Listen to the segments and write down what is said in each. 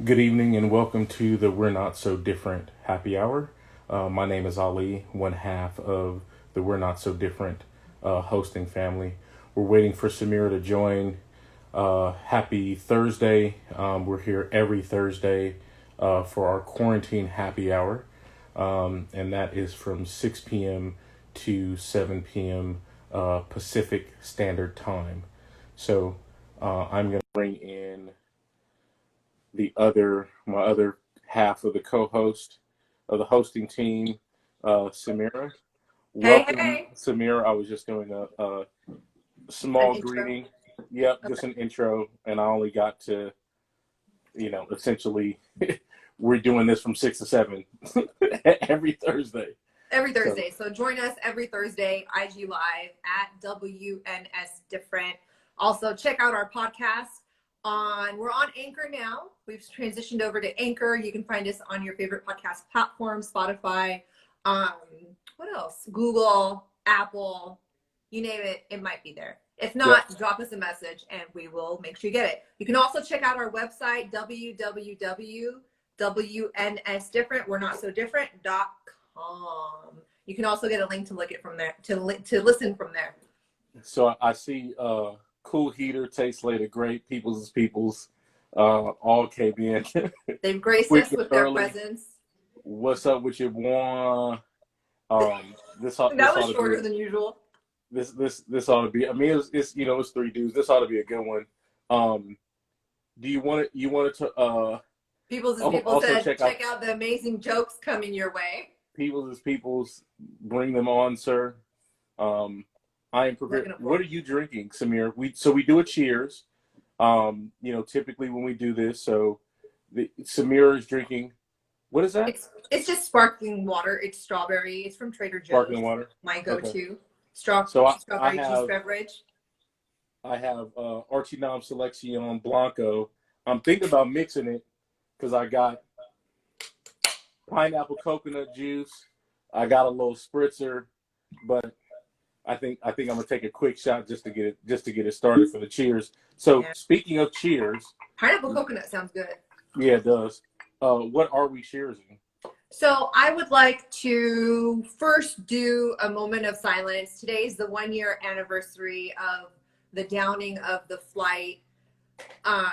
Good evening and welcome to the We're Not So Different happy hour. My name is Ali, one half of the We're Not So Different hosting family. We're waiting for Samira to join. Happy Thursday. We're here every Thursday for our quarantine happy hour, and that is from 6 p.m. to 7 p.m. Pacific Standard Time. So I'm going to bring in my other half of the co-host of the hosting team, Samira. Hey, Welcome, hey. Samira. I was just doing a An small intro. greeting. Yep, just Okay. an intro, and I only got to, essentially, we're doing this from 6 to 7 every Thursday. Every So, Thursday. So join us every Thursday, IG Live at wnsdifferent. Also, check out our podcast we're on Anchor now. We've transitioned over to Anchor. You can find us on your favorite podcast platform, Spotify, um, what else? Google, Apple, you name it, it might be there. If yep. not, drop us a message and we will make sure you get it. You can also check out our website, www.wnsdifferent, we're not so different.com. You can also get a link to look it from there, to listen from there. So I see Cool Heater, Tastes Later Great, People's is People's, all came in They've graced quick us and with their early. presence. What's up with your one? This That was ought to be shorter than usual. this ought to be. I mean, it's three dudes. This ought to be a good one. Um, do you want it to People's is People also said, check out check out the amazing jokes coming your way. People's is People's? Bring them on, sir. I am prepared. Looking What for are you drinking, Samir? We do a cheers. Typically when we do this, so Samir is drinking. What is that? it's just sparkling water. It's strawberry. It's from Trader Joe's. Sparkling water. My Okay. go-to So I strawberry juice have beverage. Archinam Selection Blanco. I'm thinking about mixing it because I got pineapple coconut juice. I got a little spritzer, but I think I'm gonna take a quick shot just to get it started for the cheers. So Yeah. speaking of cheers, Pineapple coconut sounds good. yeah, it does. What are we cheersing? So I would like to first do a moment of silence. Today's the 1 year anniversary of the downing of the flight, um,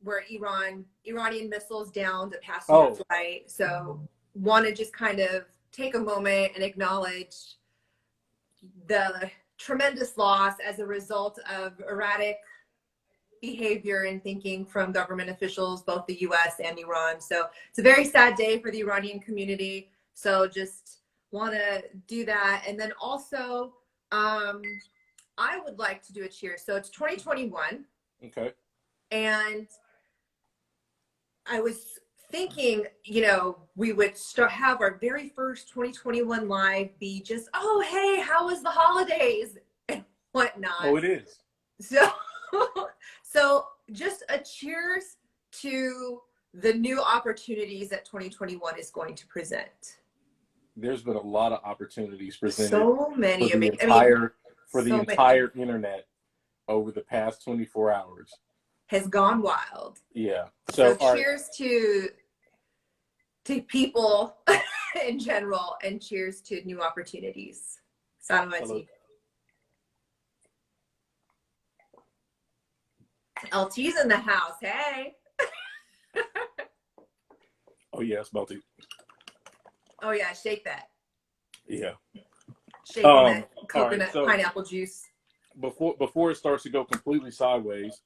where Iranian missiles downed a passenger Oh, flight. So want to just kind of take a moment and acknowledge the tremendous loss as a result of erratic behavior and thinking from government officials, both the US and Iran. So it's a very sad day for the Iranian community. So just want to do that. And then also, I would like to do a cheer. So it's 2021. okay. And I was thinking, we would have our very first 2021 live be just, oh, hey, how was the holidays and whatnot. Oh, it is. So, so just a cheers to the new opportunities that 2021 is going to present. There's been a lot of opportunities presented So for many the amazing, I mean, so many. entire internet over the past 24 hours. Has gone wild. Yeah. So So, all right. cheers to people in general, and cheers to new opportunities. Hello. LT's in the house. Hey. Oh yeah, it's melty. Oh yeah, shake that. Yeah. Shake on that All right. coconut So pineapple juice. before it starts to go completely sideways,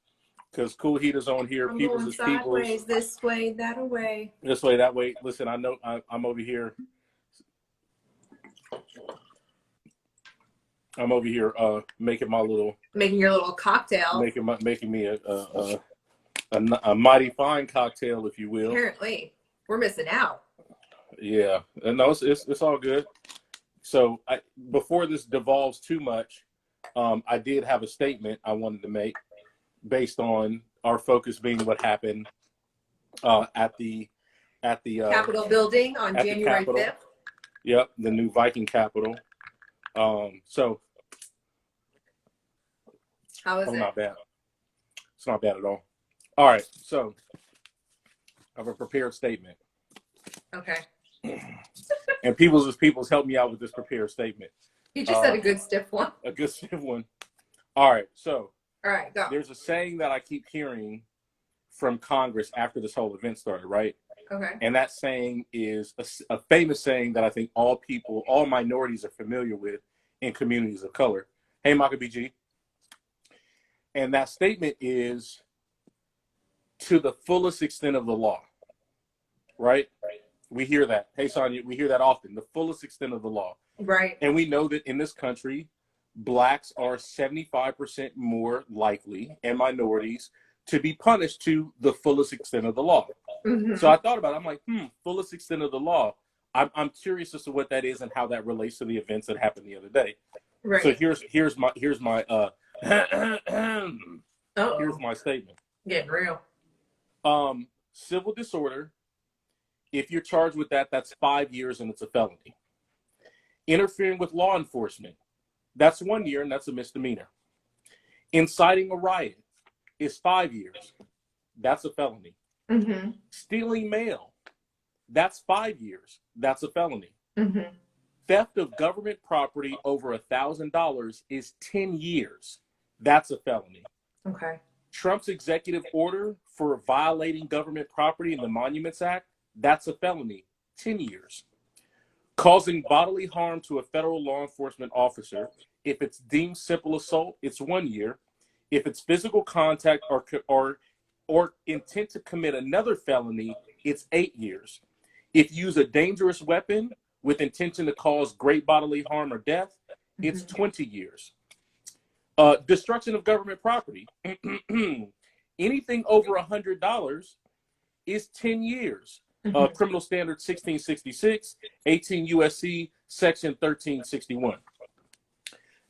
because Cool Heat on here. I'm People's going is People's. sideways, this way, that away. This way, that way. Listen, I know I'm over here. I'm over here making your little cocktail. making me a mighty fine cocktail, if you will. Apparently, we're missing out. Yeah, and no, it's all good. So before this devolves too much, I did have a statement I wanted to make based on our focus being what happened at the Capitol building on at the January Capitol. 5th. Yep, the new Viking Capitol. So How is it? not bad. It's not bad at all. All right, so of a prepared statement. Okay. And people's help me out with this prepared statement. You just said a good stiff one. A good stiff one. All right. So All right, go. there's a saying that I keep hearing from Congress after this whole event started, right? Okay. And that saying is a famous saying that I think all minorities are familiar with in communities of color. Hey, Maka BG. And that statement is to the fullest extent of the law, right? We hear that. Hey, Sonia, we hear that often, the fullest extent of the law. Right. And we know that in this country, blacks are 75% more likely, and minorities, to be punished to the fullest extent of the law. Mm-hmm. So I thought about it. I'm like, fullest extent of the law. I'm curious as to what that is and how that relates to the events that happened the other day. Right. So here's my here's my statement. Getting real. Civil disorder. If you're charged with that, that's 5 years and it's a felony. Interfering with law enforcement, that's 1 year and that's a misdemeanor. Inciting a riot is 5 years. That's a felony. Mm-hmm. Stealing mail, that's 5 years. That's a felony. Mm-hmm. Theft of government property over $1,000 is 10 years. That's a felony. Okay. Trump's executive order for violating government property in the Monuments Act, that's a felony. 10 years. Causing bodily harm to a federal law enforcement officer, if it's deemed simple assault, it's 1 year. If it's physical contact or intent to commit another felony, it's 8 years. If you use a dangerous weapon with intention to cause great bodily harm or death, it's 20 years. Destruction of government property, anything over $100 is 10 years. Criminal Standard 1666, 18 USC, Section 1361.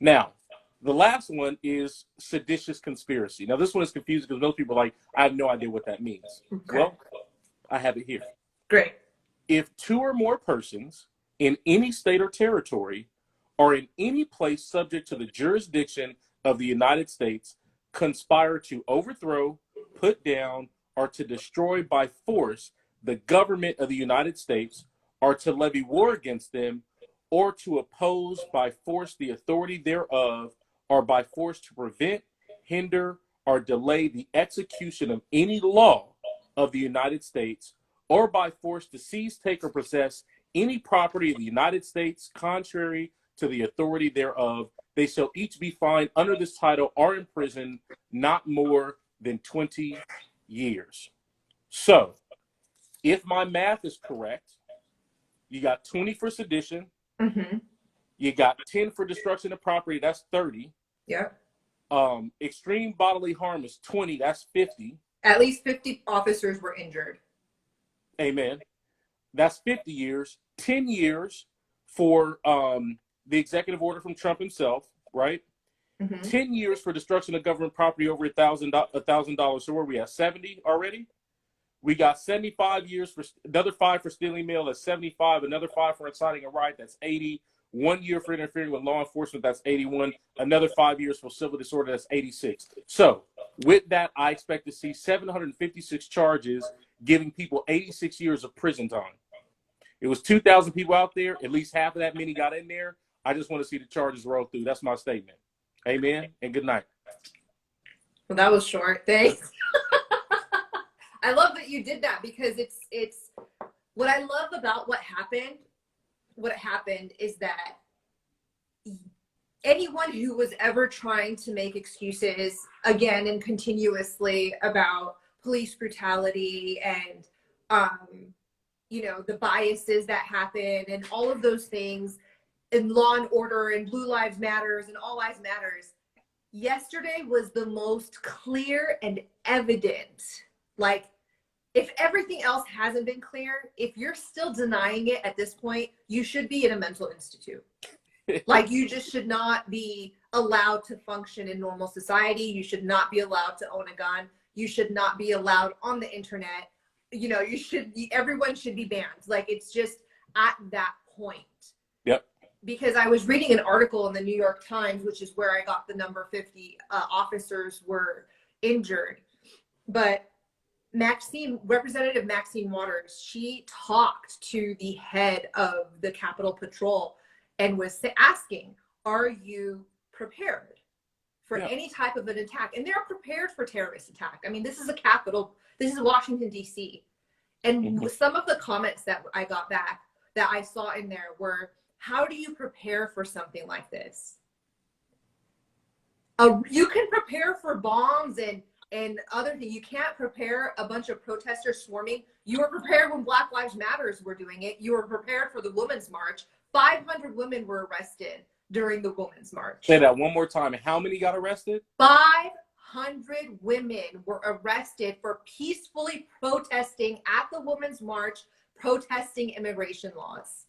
Now, the last one is seditious conspiracy. Now, this one is confusing because most people are like, I have no idea what that means. Okay. Well, I have it here. Great. If 2 or more persons in any state or territory or in any place subject to the jurisdiction of the United States conspire to overthrow, put down, or to destroy by force the government of the United States, or to levy war against them, or to oppose by force the authority thereof, or by force to prevent, hinder, or delay the execution of any law of the United States, or by force to seize, take, or possess any property of the United States contrary to the authority thereof, they shall each be fined under this title or imprisoned not more than 20 years. So, if my math is correct, you got 20 for sedition. Mm-hmm. You got 10 for destruction of property. That's 30. Yeah. Extreme bodily harm is 20. That's 50. At least 50 officers were injured. Amen. That's 50 years. 10 years for the executive order from Trump himself, right? Mm-hmm. 10 years for destruction of government property over $1,000. So where are we at? 70 already? We got 75 years for another 5 for stealing mail. That's 75. Another 5 for inciting a riot. That's 80. 1 year for interfering with law enforcement. That's 81. Another 5 years for civil disorder. That's 86. So with that, I expect to see 756 charges, giving people 86 years of prison time. It was 2,000 people out there. At least half of that many got in there. I just want to see the charges roll through. That's my statement. Amen and good night. Well, that was short. Thanks. I love that you did that because it's what I love about what happened is that anyone who was ever trying to make excuses again and continuously about police brutality and the biases that happen and all of those things and law and order and Blue Lives Matters and All Lives Matters, yesterday was the most clear and evident. Like, if everything else hasn't been clear, if you're still denying it at this point, you should be in a mental institute. Like, you just should not be allowed to function in normal society. You should not be allowed to own a gun. You should not be allowed on the internet. Everyone should be banned. Like, it's just at that point. Yep. Because I was reading an article in the New York Times, which is where I got the number 50 officers were injured. But Representative Maxine Waters, she talked to the head of the Capitol Patrol and was asking, are you prepared for any type of an attack? And they're prepared for terrorist attack. I mean, this is a Capitol, this is Washington, D.C. And some of the comments that I got back that I saw in there were, how do you prepare for something like this? You can prepare for bombs and other things. You can't prepare a bunch of protesters swarming. You were prepared when Black Lives Matters were doing it. You were prepared for the Women's March. 500 women were arrested during the Women's March. Say that one more time. How many got arrested? 500 women were arrested for peacefully protesting at the Women's March, protesting immigration laws.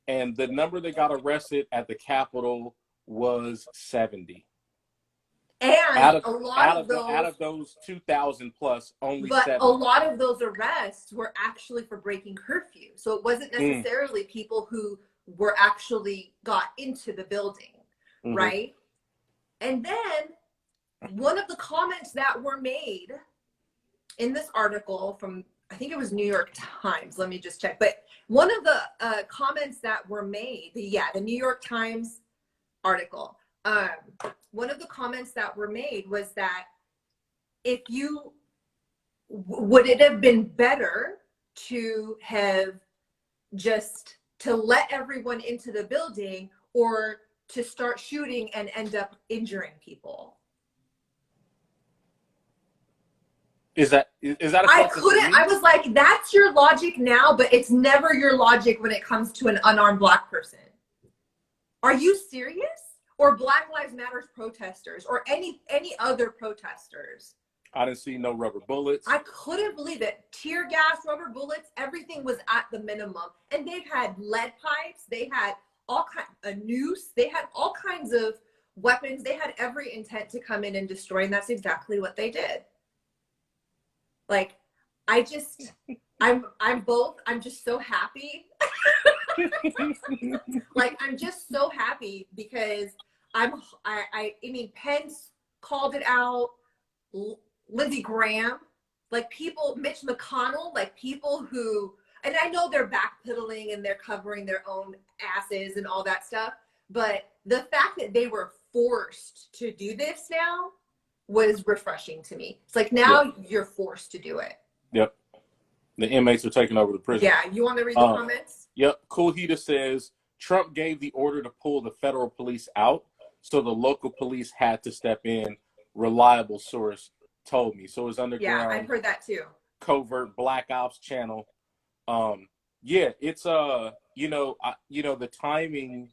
And the number that got arrested at the Capitol was 70. And out of those 2,000 plus, only 7. A lot of those arrests were actually for breaking curfew. So it wasn't necessarily people who were actually got into the building, right? And then one of the comments that were made in this article from, I think it was New York Times, let me just check. But one of the comments that were made, the New York Times article, one of the comments that were made was that would it have been better to have just to let everyone into the building or to start shooting and end up injuring people? Is that I was like, that's your logic now, but it's never your logic when it comes to an unarmed Black person. Are you serious? Or Black Lives Matter protesters, or any other protesters. I didn't see no rubber bullets. I couldn't believe it. Tear gas, rubber bullets, everything was at the minimum. And they've had lead pipes, they had a noose, they had all kinds of weapons. They had every intent to come in and destroy, and that's exactly what they did. Like, I'm just so happy. Like, I'm just so happy because I mean, Pence called it out, Lindsey Graham, like people, Mitch McConnell, like people who, and I know they're backpedaling and they're covering their own asses and all that stuff, but the fact that they were forced to do this now was refreshing to me. It's like, now you're forced to do it. Yep. The inmates are taking over the prison. Yeah, you want to read the comments? Yep. Cool Heater says, Trump gave the order to pull the federal police out, so the local police had to step in. Reliable source told me. So it's underground. Yeah, I've heard that too. Covert Black Ops channel. Yeah, it's the timing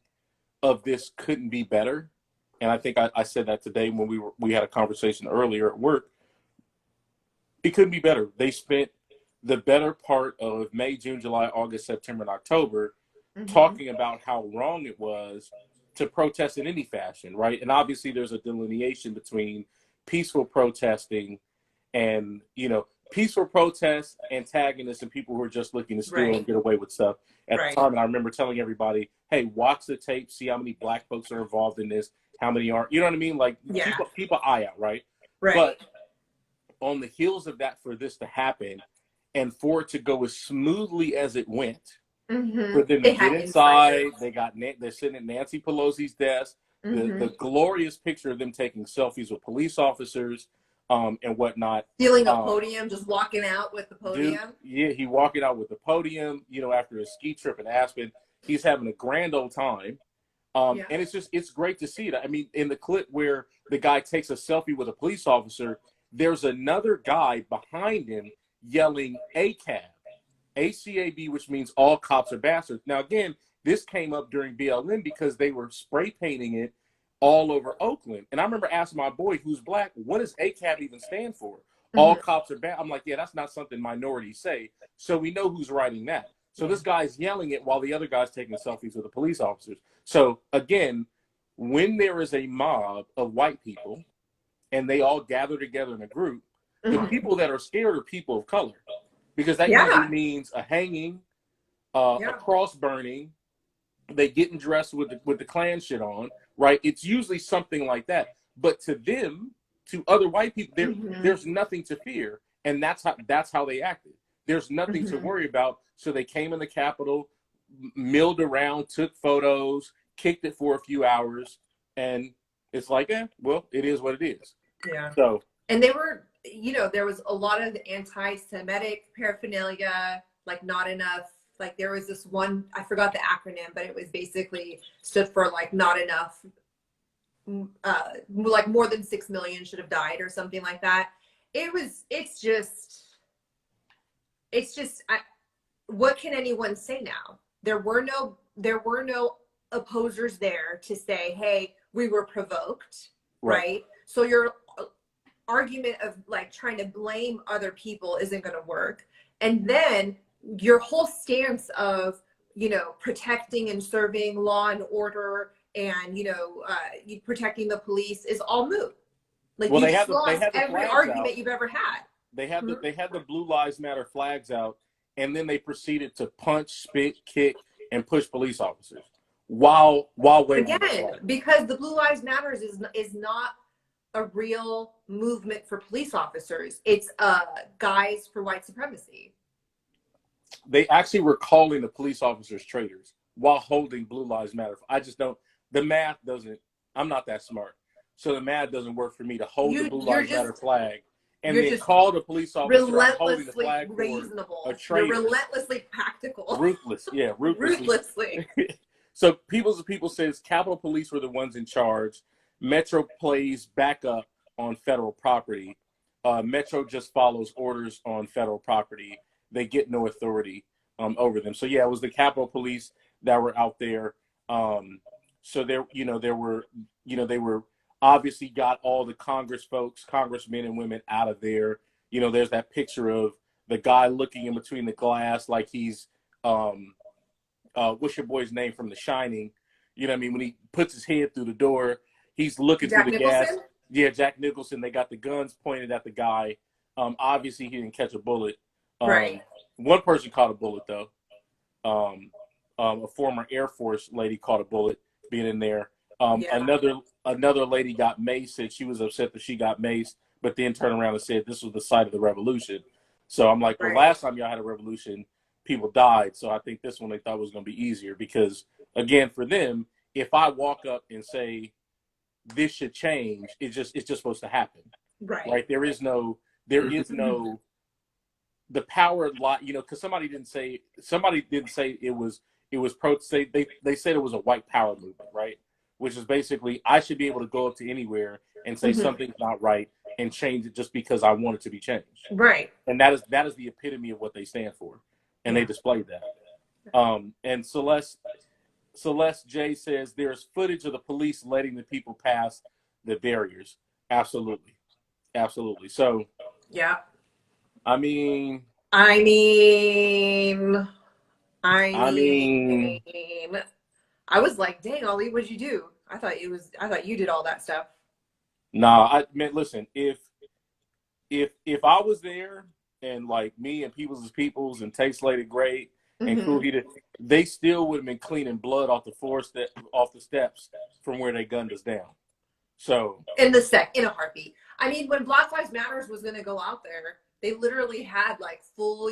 of this couldn't be better. And I think I said that today when we had a conversation earlier at work. It couldn't be better. They spent the better part of May, June, July, August, September, and October talking about how wrong it was to protest in any fashion, right? And obviously there's a delineation between peaceful protesting and, peaceful protests, antagonists, and people who are just looking to steal and get away with stuff at the time. And I remember telling everybody, hey, watch the tape, see how many Black folks are involved in this, how many aren't. You know what I mean? Like, keep an eye out, right? But on the heels of that, for this to happen and for it to go as smoothly as it went, for them to get inside, they're sitting at Nancy Pelosi's desk, the glorious picture of them taking selfies with police officers and whatnot. Stealing a podium, just walking out with the podium. He walking out with the podium, after a ski trip in Aspen. He's having a grand old time. And it's great to see that. I mean, in the clip where the guy takes a selfie with a police officer, there's another guy behind him yelling ACAB, ACAB, which means all cops are bastards. Now, again, this came up during BLM because they were spray painting it all over Oakland. And I remember asking my boy, who's Black, what does ACAB even stand for? All cops are bad. I'm like, yeah, that's not something minorities say. So we know who's writing that. So this guy's yelling it while the other guy's taking selfies with the police officers. So again, when there is a mob of white people and they all gather together in a group, the people that are scared are people of color, because that usually means a hanging, a cross burning, they getting dressed with the Klan shit on, right? It's usually something like that. But to them, to other white people, there's nothing to fear. And that's how they acted. There's nothing to worry about. So they came in the Capitol, milled around, took photos, kicked it for a few hours, and it's like, well, it is what it is. Yeah. So, and they were, there was a lot of anti-Semitic paraphernalia, like not enough. Like there was this one, I forgot the acronym, but it was basically stood for like not enough, like more than 6 million should have died or something like that. It's just, what can anyone say now? There were no opposers there to say, hey, we were provoked, right? So your argument of like trying to blame other people isn't going to work. And then your whole stance of, protecting and serving law and order and, protecting the police is all moot. Like, well, you just lost every argument you've ever had. They had the Blue Lives Matter flags out, and then they proceeded to punch, spit, kick, and push police officers while waving. Again, because the Blue Lives Matters is not a real movement for police officers. It's guys for white supremacy. They actually were calling the police officers traitors while holding Blue Lives Matter. I just don't. The math doesn't. I'm not that smart, so the math doesn't work for me to hold the Blue Lives Matter flag and then call the police officer holding the flag reasonable. For a traitor. You're relentlessly practical. Ruthless, yeah, ruthlessly. So people says Capitol Police were the ones in charge. Metro plays backup on federal property. Metro just follows orders on federal property. They get no authority over them. So yeah, it was the Capitol Police that were out there. So they were obviously got all the congressmen and women out of there. There's that picture of the guy looking in between the glass like he's what's your boy's name from The Shining? You know what I mean? When he puts his head through the door, he's looking through the gas. Yeah, Jack Nicholson. They got the guns pointed at the guy. Obviously, he didn't catch a bullet. Right. One person caught a bullet, though. A former Air Force lady caught a bullet being in there. Another lady got maced, said she was upset that she got maced, but then turned around and said this was the site of the revolution. So I'm like, well, last time y'all had a revolution, people died. So I think this one they thought was going to be easier because, again, for them, if I walk up and say this should change, it's just supposed to happen. Right? There is no the power lot, because somebody didn't say it was they said it was a white power movement, right? Which is basically I should be able to go up to anywhere and say something's not right and change it just because I want it to be changed. Right. And that is the epitome of what they stand for. And they displayed that. And Celeste J says there's footage of the police letting the people pass the barriers. Absolutely. So yeah. I mean, I was like, dang, Ali, what'd you do? I thought you did all that stuff. Nah, listen, if I was there and like me and Peoples and Tay Slated Great and Cool Heated, they still would have been cleaning blood off the steps from where they gunned us down. So in a heartbeat. I mean, when Black Lives Matters was going to go out there, they literally had like full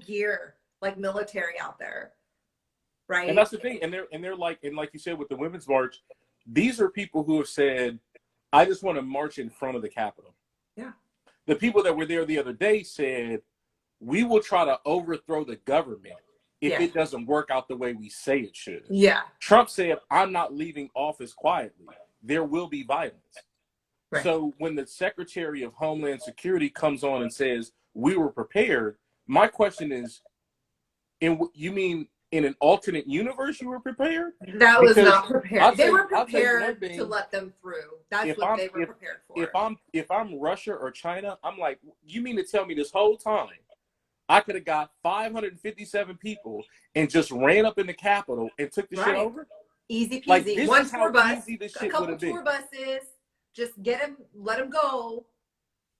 gear, like military out there, right? And that's the thing. And they're like you said with the Women's March, these are people who have said, "I just want to march in front of the Capitol." Yeah. The people that were there the other day said, "We will try to overthrow the government if it doesn't work out the way we say it should." Yeah. Trump said, "I'm not leaving office quietly. There will be violence." Right. So when the Secretary of Homeland Security comes on and says, "We were prepared," my question is, you mean in an alternate universe you were prepared? That was not prepared. They were prepared to let them through. That's what they were prepared for. If I'm Russia or China, I'm like, you mean to tell me this whole time I could have got 557 people and just ran up in the Capitol and took the shit over? Easy peasy. Like, this One is tour how bus, easy this a shit couple would have been. tour buses, just get them, let them go.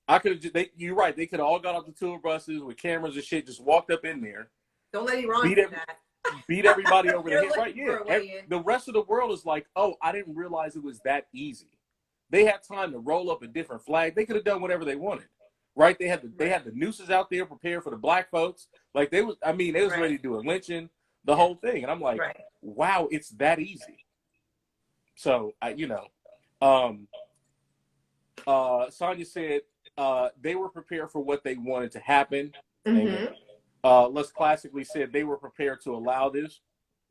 I could have. You're right. They could have all got off the tour buses with cameras and shit, just walked up in there. Don't let Iran do that. Beat everybody over the head. Right? Yeah. The rest of the world is like, oh, I didn't realize it was that easy. They had time to roll up a different flag. They could have done whatever they wanted. right? They had the nooses out there prepared for the black folks. Like they was Right. ready to do a lynching, the whole thing. And I'm like, Right. wow, it's that easy. So Sonia said they were prepared for what they wanted to happen. Amen. Les classically said they were prepared to allow this.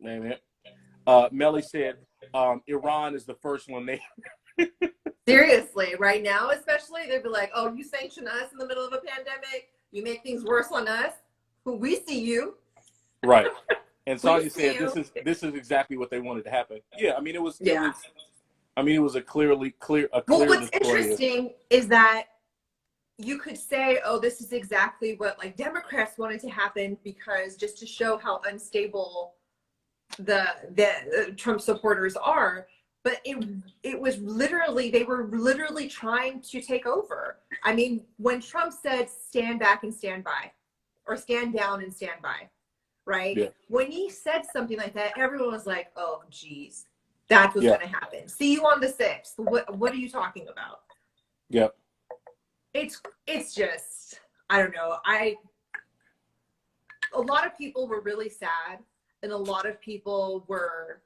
Amen. Melly said Iran is the first one they. Seriously, right now, especially, they'd be like, "Oh, you sanction us in the middle of a pandemic. You make things worse on us. We see you." Right. And Sonia said this is exactly what they wanted to happen. Yeah, I mean it was a clear. Well, what's interesting is that you could say, "Oh, this is exactly what like Democrats wanted to happen," because just to show how unstable the Trump supporters are. But it was literally, they were literally trying to take over. I mean, when Trump said stand back and stand by, or stand down and stand by, right? Yeah. When he said something like that, everyone was like, oh, geez, that's what's going to happen. See you on the 6th. What are you talking about? Yep. It's just, I don't know. A lot of people were really sad, and a lot of people were,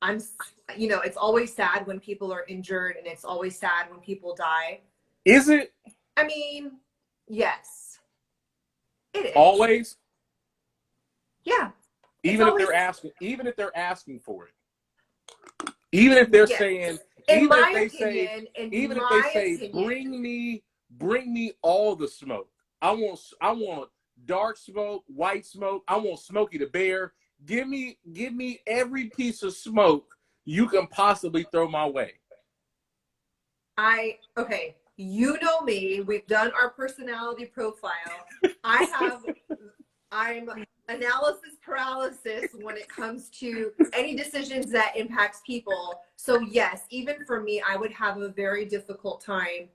it's always sad when people are injured, and it's always sad when people die. Is it? I mean, yes, it is. Always? Yeah. Even if they're asking for it. Even if they're saying, even if they say, bring me all the smoke. I want dark smoke, white smoke. I want Smokey the Bear. Give me every piece of smoke you can possibly throw my way. Okay, you know me. We've done our personality profile. I'm analysis paralysis when it comes to any decisions that impacts people. So yes, even for me, I would have a very difficult time.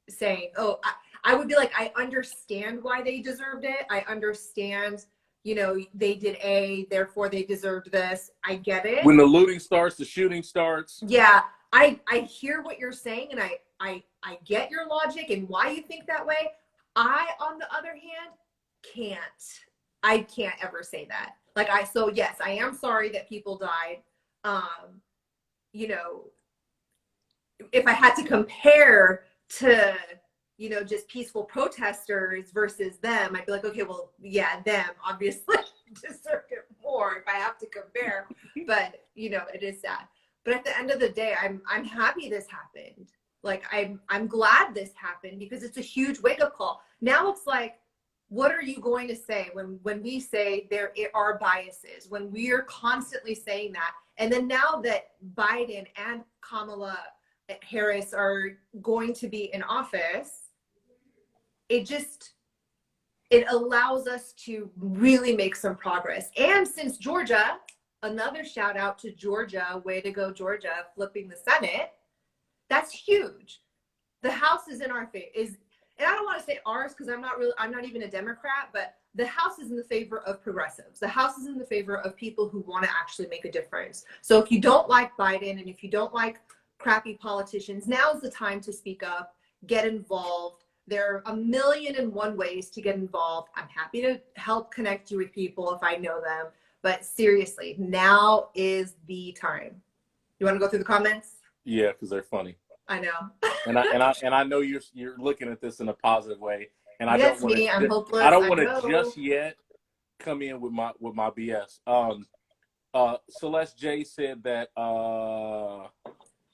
Saying, oh, I would be like, I understand why they deserved it. I understand, they did A, therefore they deserved this. I get it. When the looting starts, the shooting starts. Yeah, I hear what you're saying, and I get your logic and why you think that way. I, on the other hand, I can't ever say that. So yes, I am sorry that people died. If I had to compare to, just peaceful protesters versus them, I'd be like, okay, well, yeah, them obviously deserve it more if I have to compare. But, it is sad. But at the end of the day, I'm happy this happened. Like, I'm glad this happened because it's a huge wake-up call. Now it's like, what are you going to say when we say there are biases, when we are constantly saying that? And then now that Biden and Kamala Harris are going to be in office, it allows us to really make some progress. And since Georgia, another shout out to Georgia, way to go Georgia, flipping the Senate, that's huge. The House is in our favor, and I don't want to say ours because I'm not even a Democrat, but the House is in the favor of progressives. The House is in the favor of people who want to actually make a difference. So if you don't like Biden and if you don't like crappy politicians, now's the time to speak up, get involved. There are 1,000,001 ways to get involved. I'm happy to help connect you with people if I know them, but seriously, now is the time. You want to go through the comments? Yeah, because they're funny. I know. and I know you're looking at this in a positive way, and I don't want to just yet come in with my BS. Celeste J said that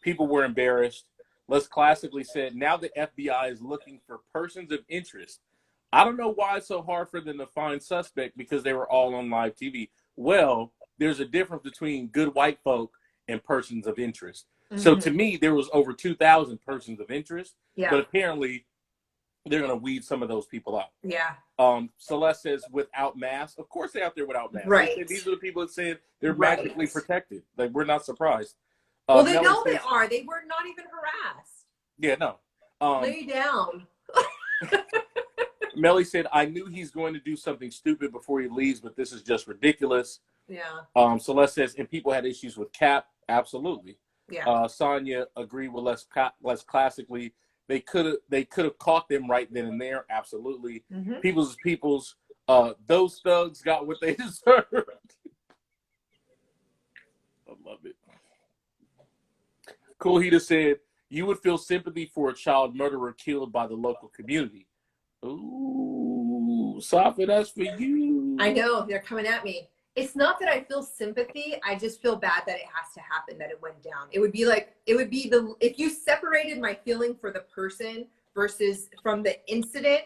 people were embarrassed. Les classically said, now the FBI is looking for persons of interest. I don't know why it's so hard for them to find suspect because they were all on live TV. Well, there's a difference between good white folk and persons of interest. Mm-hmm. So to me, there was over 2,000 persons of interest, but apparently they're going to weed some of those people out. Yeah. Celeste says without masks. Of course they're out there without masks. Right. These are the people that said they're magically protected. Like, we're not surprised. Well, they know they are. They were not even harassed. Yeah, no. Lay down. Melly said, I knew he's going to do something stupid before he leaves, but this is just ridiculous. Yeah. Celeste says, and people had issues with Cap. Absolutely. Yeah. Sonia agreed with less classically. They could have caught them right then and there. Absolutely. Mm-hmm. People's. Those thugs got what they deserved. I love it. Cool Heater said, you would feel sympathy for a child murderer killed by the local community. Ooh, Safa, that's for you. I know, they're coming at me. It's not that I feel sympathy. I just feel bad that it has to happen, that it went down. It would be if you separated my feeling for the person versus from the incident,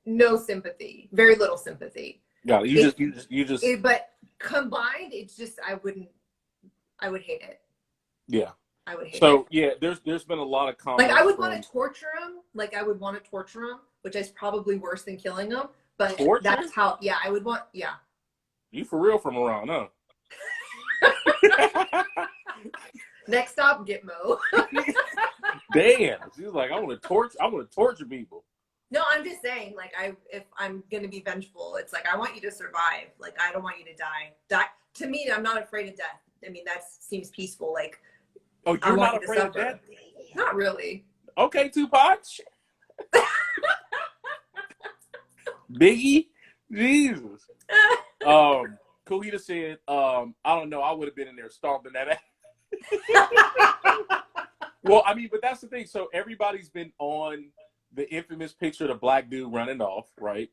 no sympathy, very little sympathy. Got it. You just. But combined, it's just, I would hate it. Yeah. I would hate it. So yeah, there's been a lot of comments. Like I would want to torture him. Which is probably worse than killing him. But torture? That's how. Yeah, I would want. Yeah. You for real from around, huh? Next stop, Gitmo. Damn, she's like, I want to torture people. No, I'm just saying, like, if I'm gonna be vengeful, it's like I want you to survive. Like, I don't want you to die. To me, I'm not afraid of death. I mean, that seems peaceful. Like, oh, you're not afraid of death? Not really. Okay, Tupac. Biggie, Jesus. Kohita said, I don't know, I would have been in there stomping that ass. Well, I mean, but that's the thing. So everybody's been on the infamous picture of the black dude running off, right?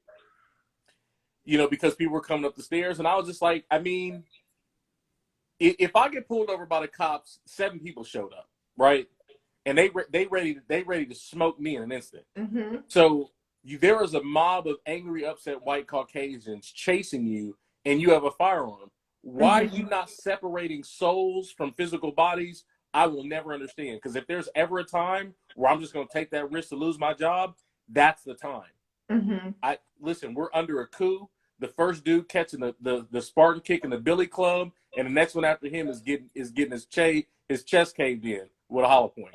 You know, because people were coming up the stairs, and I was just like, I mean, if I get pulled over by the cops, 7 people showed up, right? And they ready to smoke me in an instant. Mm-hmm. So there is a mob of angry, upset white Caucasians chasing you, and you have a firearm. Why are you not separating souls from physical bodies? I will never understand. Because if there's ever a time where I'm just going to take that risk to lose my job, that's the time. Mm-hmm. Listen, we're under a coup. The first dude catching the Spartan kick in the Billy Club, and the next one after him is getting his chest caved in with a hollow point.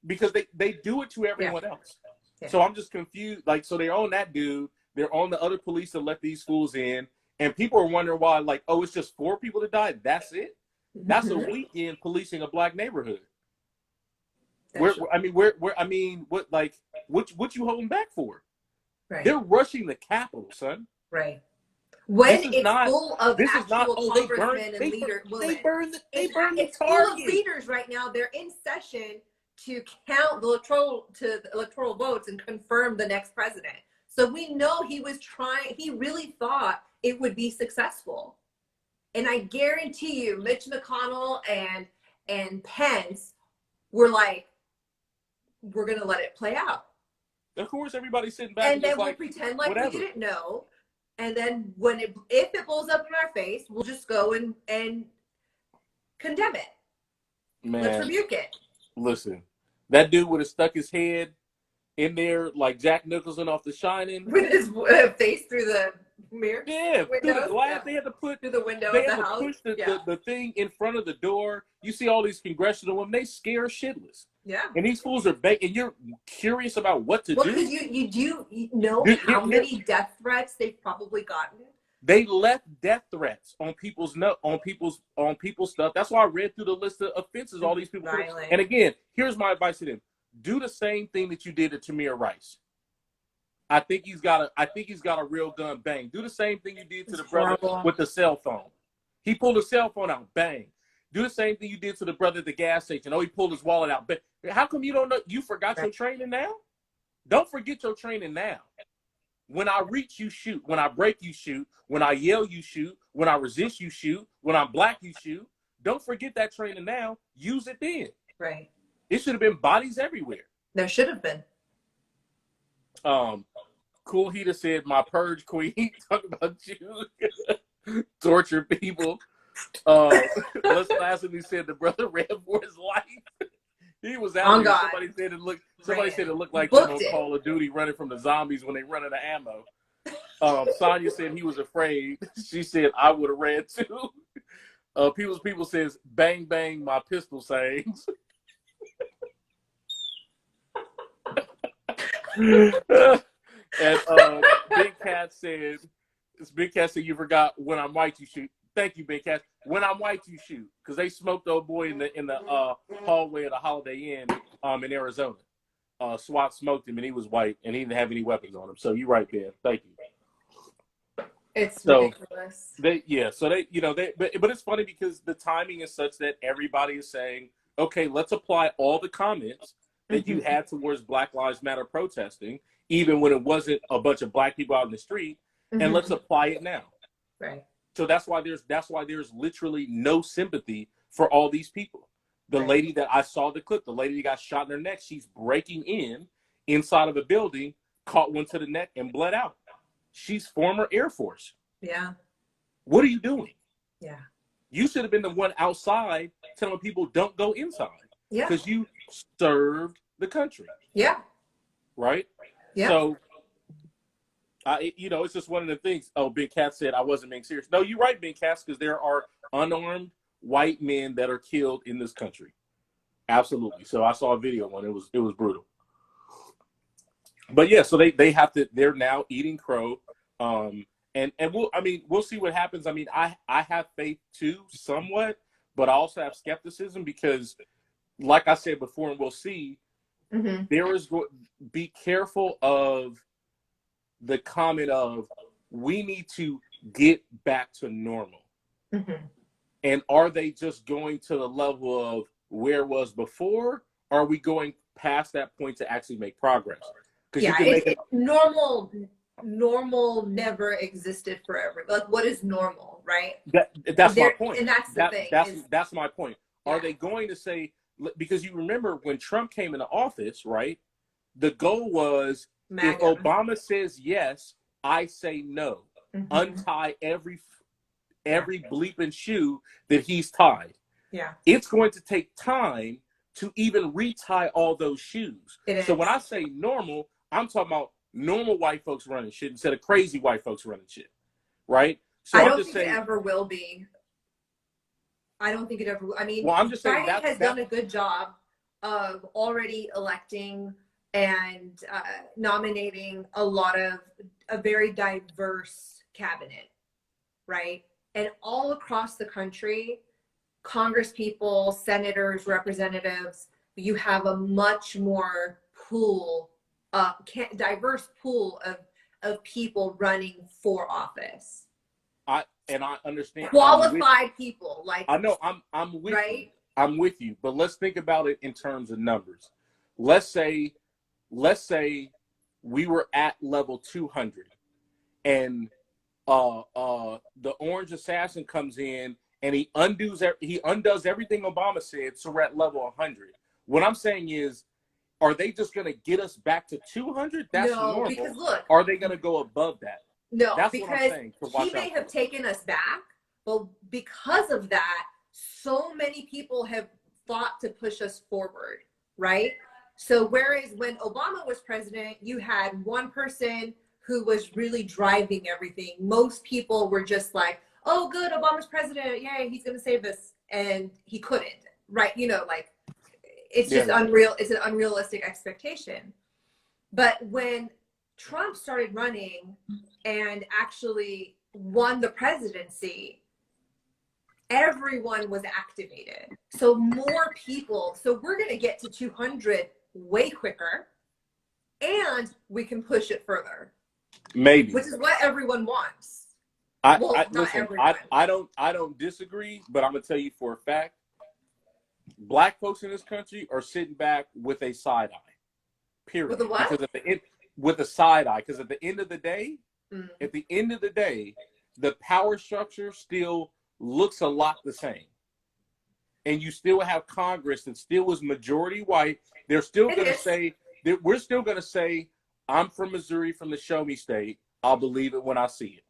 Because they do it to everyone else. Yeah. So I'm just confused. Like, so they're on that dude. They're on the other police that let these fools in. And people are wondering why, like, oh, it's just 4 people that died. That's it. That's a weekend policing a black neighborhood. What you holding back for? Right. They're rushing the Capitol, son. Right. When it's full of actual congressmen and leaders. They burn the Target. It's full of leaders right now. They're in session to count the electoral votes and confirm the next president. So we know he really thought it would be successful. And I guarantee you, Mitch McConnell and Pence were like, we're going to let it play out. Of course, everybody's sitting back and then we'll pretend like we didn't know. And then if it blows up in our face, we'll just go and condemn it. Man, let's rebuke it. Listen, that dude would have stuck his head in there like Jack Nicholson off The Shining. With his face through the mirror? Yeah, through the glass. Yeah. They had to put through the window they of had the to house. Push the thing in front of the door. You see all these congressional women, they scare shitless. Yeah. And these fools are and you're curious about what to do. Because you know how many death threats they've probably gotten. They left death threats on people's stuff. That's why I read through the list of offenses all these people. And again, here's my advice to them: do the same thing that you did to Tamir Rice. I think he's got a real gun. Bang. Do the same thing you did to the brother with the cell phone. He pulled his cell phone out. Bang. Do the same thing you did to the brother at the gas station. Oh, he pulled his wallet out. But how come you don't know? You forgot your training now? Don't forget your training now. When I reach, you shoot. When I break, you shoot. When I yell, you shoot. When I resist, you shoot. When I'm black, you shoot. Don't forget that training now. Use it then. Right. It should have been bodies everywhere. There should have been. Cool Heater said, my purge queen. Talk about you. Torture people. Les Lassity said the brother ran for his life. He was out there. Somebody said it looked like them on Call of Duty running from the zombies when they run out of ammo. Sonya said he was afraid. She said I would have ran too. People says bang bang my pistol sayings. And Big Cat said you forgot when I'm white you shoot. Thank you, Big Cat. when I'm white, you shoot, because they smoked old boy in the hallway of the Holiday Inn in Arizona. SWAT smoked him, and he was white, and he didn't have any weapons on him. So you're right, Ben. Thank you. It's So ridiculous. but it's funny because the timing is such that everybody is saying, okay, let's apply all the comments that you had towards Black Lives Matter protesting, even when it wasn't a bunch of black people out in the street, and let's apply it now. Right. So that's why there's literally no sympathy for all these people. The lady that I saw the clip, the lady that got shot in her neck, she's breaking inside of a building, caught one to the neck and bled out. She's former Air Force. Yeah. What are you doing? Yeah. You should have been the one outside telling people don't go inside. Yeah. Because you served the country. Yeah. Right? Yeah. So, it's just one of the things. Oh, Ben Katz said I wasn't being serious. No, you're right, Ben Katz, because there are unarmed white men that are killed in this country. Absolutely. So I saw a video on it. It was brutal. But yeah, so they're now eating crow. And we'll see what happens. I mean, I have faith too, somewhat, but I also have skepticism because, like I said before, and we'll see, be careful of the comment of we need to get back to normal. And are they just going to the level of where it was before? Or are we going past that point to actually make progress? Because normal never existed forever. Like, what is normal, right? That's my point. And that's the thing. That's my point. Are they going to say, because you remember when Trump came into office, right? The goal was, if Obama says yes, I say no. Untie every bleeping shoe that he's tied. Yeah. It's going to take time to even retie all those shoes. So when I say normal, I'm talking about normal white folks running shit instead of crazy white folks running shit. Right? So I don't think it ever will be. I don't think it ever will. I mean, I'm just saying Biden has done a good job of already electing and nominating a very diverse cabinet, right? And all across the country, Congress people, senators, representatives, you have a much more diverse pool of people running for office. I understand qualified people. Like, I know I'm with right? you. I'm with you, but let's think about it in terms of numbers. Let's say we were at level 200 and the orange assassin comes in and he undoes everything Obama said, so we're at level 100. What I'm saying is, are they just going to get us back to 200? That's normal. Because look, are they going to go above that? No, that's because what I'm saying, he may have taken us back, but because of that, so many people have fought to push us forward, right? So whereas when Obama was president, you had one person who was really driving everything. Most people were just like, oh, good, Obama's president. Yay, he's going to save us. And he couldn't, right? It's just unreal. It's an unrealistic expectation. But when Trump started running and actually won the presidency, everyone was activated. So more people. So we're going to get to 200 way quicker, and we can push it further. Maybe. Which is what everyone wants. I don't disagree, but I'm going to tell you for a fact, Black folks in this country are sitting back with a side eye. Period. With a what? With a side eye, because at the end of the day, the power structure still looks a lot the same. And you still have Congress that still is majority white. They're still going to say, we're still going to say, I'm from Missouri, from the show me state. I'll believe it when I see it.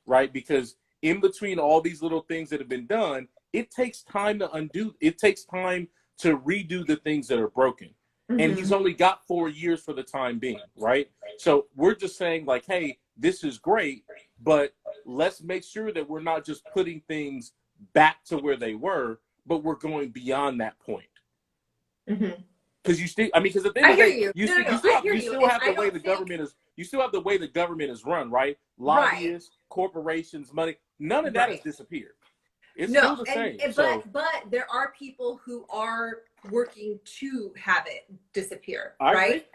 Right? Because in between all these little things that have been done, it takes time to undo. It takes time to redo the things that are broken. And he's only got 4 years for the time being, right? So we're just saying, like, hey, this is great, but let's make sure that we're not just putting things back to where they were, but we're going beyond that point. Because you still, because at the end of the day, you still have the way the government is. You still have the way the government is run, right? Lobbyists, corporations, money. None of that has disappeared. It's No, still the and, same. and So but there are people who are working to have it disappear, I agree. right?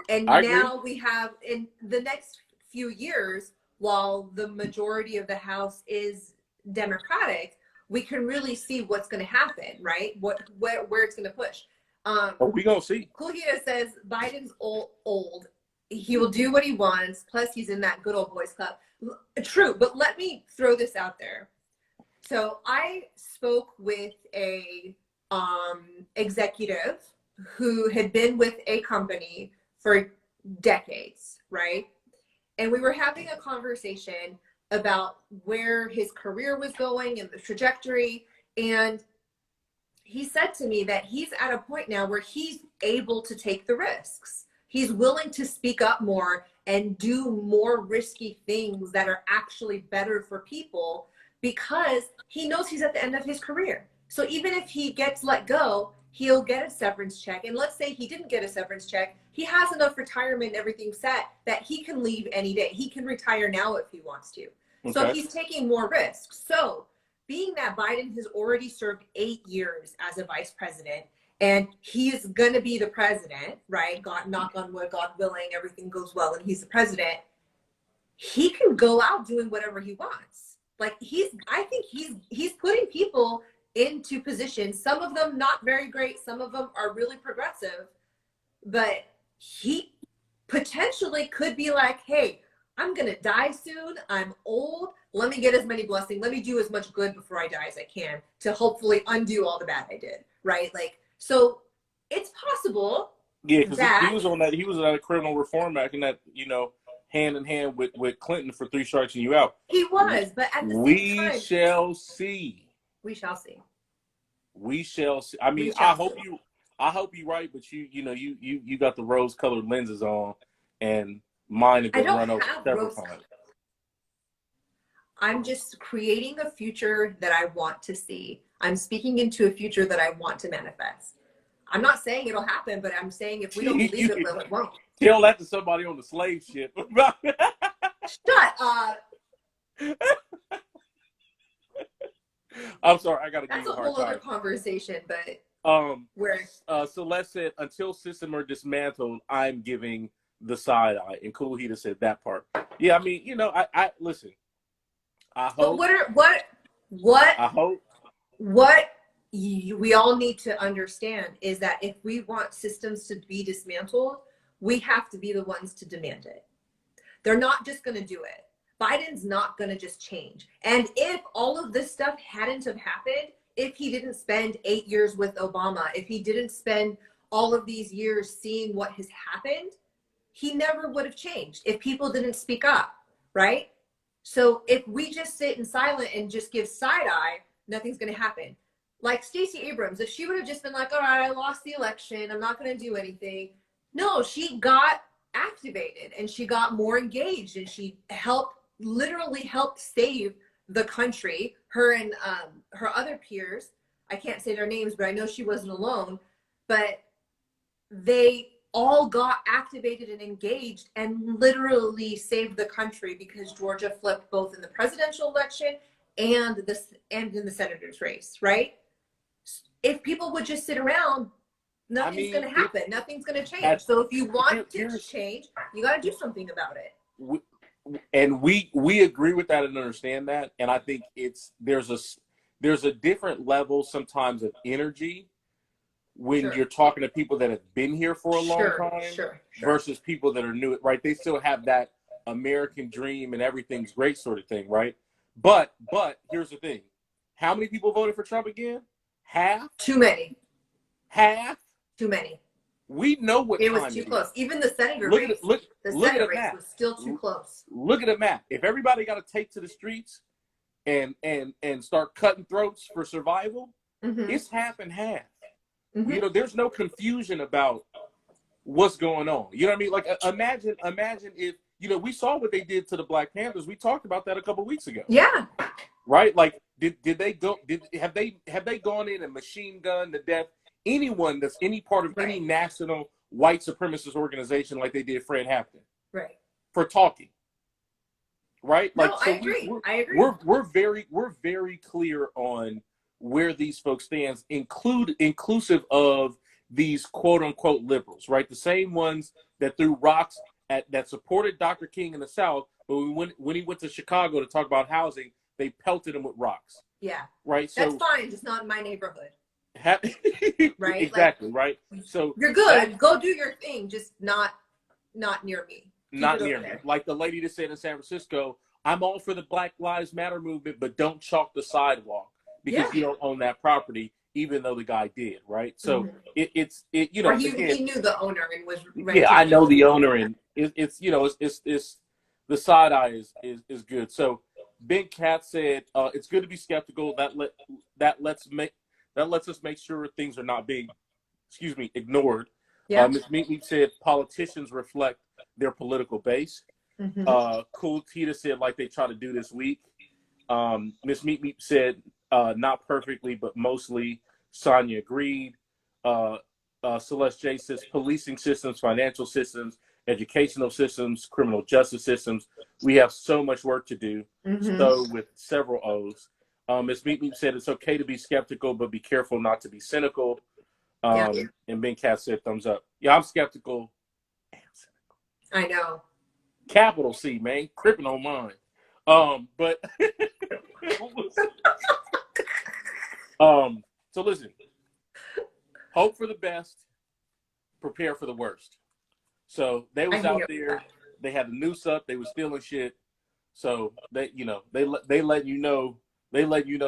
And I agree. now we have in the next few years, while the majority of the House is Democratic, we can really see what's going to happen, right? Where it's going to push. Oh, we gonna see. Kulhita says Biden's old. He will do what he wants. Plus, he's in that good old boys club. True, but let me throw this out there. So I spoke with a executive who had been with a company for decades, right? And we were having a conversation about where his career was going and the trajectory. And he said to me that he's at a point now where he's able to take the risks. He's willing to speak up more and do more risky things that are actually better for people because he knows he's at the end of his career. So even if he gets let go, he'll get a severance check. And let's say he didn't get a severance check, he has enough retirement and everything set that he can leave any day. He can retire now if he wants to. Okay. So he's taking more risks. So being that Biden has already served 8 years as a vice president, and he's going to be the president, right? God, knock on wood, God willing, everything goes well, and he's the president. He can go out doing whatever he wants. Like I think he's putting people into positions. Some of them not very great. Some of them are really progressive, but he potentially could be like, hey, I'm going to die soon. I'm old. Let me get as many blessings. Let me do as much good before I die as I can to hopefully undo all the bad I did. Right. Like, so it's possible. Yeah. Cause he was on that. He was on that criminal reform act and that, hand in hand with Clinton for 3 strikes and you out. He was, but at the same time. We shall see. We shall see. We shall see. I mean, I hope you're right, but you got the rose colored lenses on and mine have been run over several times. I'm just creating a future that I want to see. I'm speaking into a future that I want to manifest. I'm not saying it'll happen, but I'm saying if we don't believe it, well, it won't. Tell that to somebody on the slave ship. Shut up. I'm sorry, I gotta give That's you a a hard whole other time. conversation, but where Celeste said, until system are dismantled, I'm giving the side eye, and Kulhita said that part. Yeah, I mean, I listen. I hope. But I hope. What we all need to understand is that if we want systems to be dismantled, we have to be the ones to demand it. They're not just going to do it. Biden's not going to just change. And if all of this stuff hadn't have happened, if he didn't spend 8 years with Obama, if he didn't spend all of these years seeing what has happened, he never would have changed if people didn't speak up, right? So if we just sit in silent and just give side eye, nothing's going to happen. Like Stacey Abrams, if she would have just been like, all right, I lost the election, I'm not going to do anything. No, she got activated and she got more engaged and she literally helped save the country. Her and her other peers, I can't say their names, but I know she wasn't alone, but they all got activated and engaged and literally saved the country because Georgia flipped both in the presidential election and in the senator's race, right? If people would just sit around, nothing's going to happen. Nothing's going to change. So if you want to change, you got to do something about it. And we agree with that and understand that. And I think there's a different level sometimes of energy when you're talking to people that have been here for a long time versus people that are new, right? They still have that American dream and everything's great sort of thing, right? But here's the thing. How many people voted for Trump again? Half? Too many. Half? Too many. We know what it was too close. Even the senator race, the senator race was still too close. Look at the map. If everybody got to take to the streets and start cutting throats for survival, it's half and half. Mm-hmm. There's no confusion about what's going on. You know what I mean? Like imagine if we saw what they did to the Black Panthers. We talked about that a couple of weeks ago. Yeah. Right? Like did they have they gone in and machine gun to death anyone that's any part of any national white supremacist organization like they did Fred Hampton? Right. For talking. right? No, Like, I so agree. I agree. we're very clear on where these folks stands, inclusive of these quote unquote liberals, right? The same ones that threw rocks at that supported Dr. King in the South, but when he went to Chicago to talk about housing, they pelted him with rocks. Yeah. Right. That's So fine, just not in my neighborhood. Right? exactly, Like, right. So you're that good. Go do your thing, just not near me. Keep not it over near me. there. Like the lady that said in San Francisco, I'm all for the Black Lives Matter movement, but don't chalk the sidewalk because Yeah. you don't own that property, even though the guy did, right? So Mhm. it's Or again, he knew the owner and was yeah, I renting know it. the owner, and it's it's the side eye is good. So Big Cat said it's good to be skeptical. That lets us make sure things are not being, ignored. Yeah. Ms. Meat said politicians reflect their political base. Mm-hmm. Cool Tita said like they try to do this week. Miss Meat said not perfectly, but mostly. Sonia agreed. Celeste J says policing systems, financial systems, educational systems, criminal justice systems. We have so much work to do. Mm-hmm. So with several O's. Ms. Meat said it's okay to be skeptical, but be careful not to be cynical. Yeah. And Ben Cat said thumbs up. Yeah, I'm skeptical and cynical. I know. Capital C, man. Crippin' on mine. But so listen, hope for the best, prepare for the worst. So they was out there, they had the noose up, they was stealing shit. So they let you know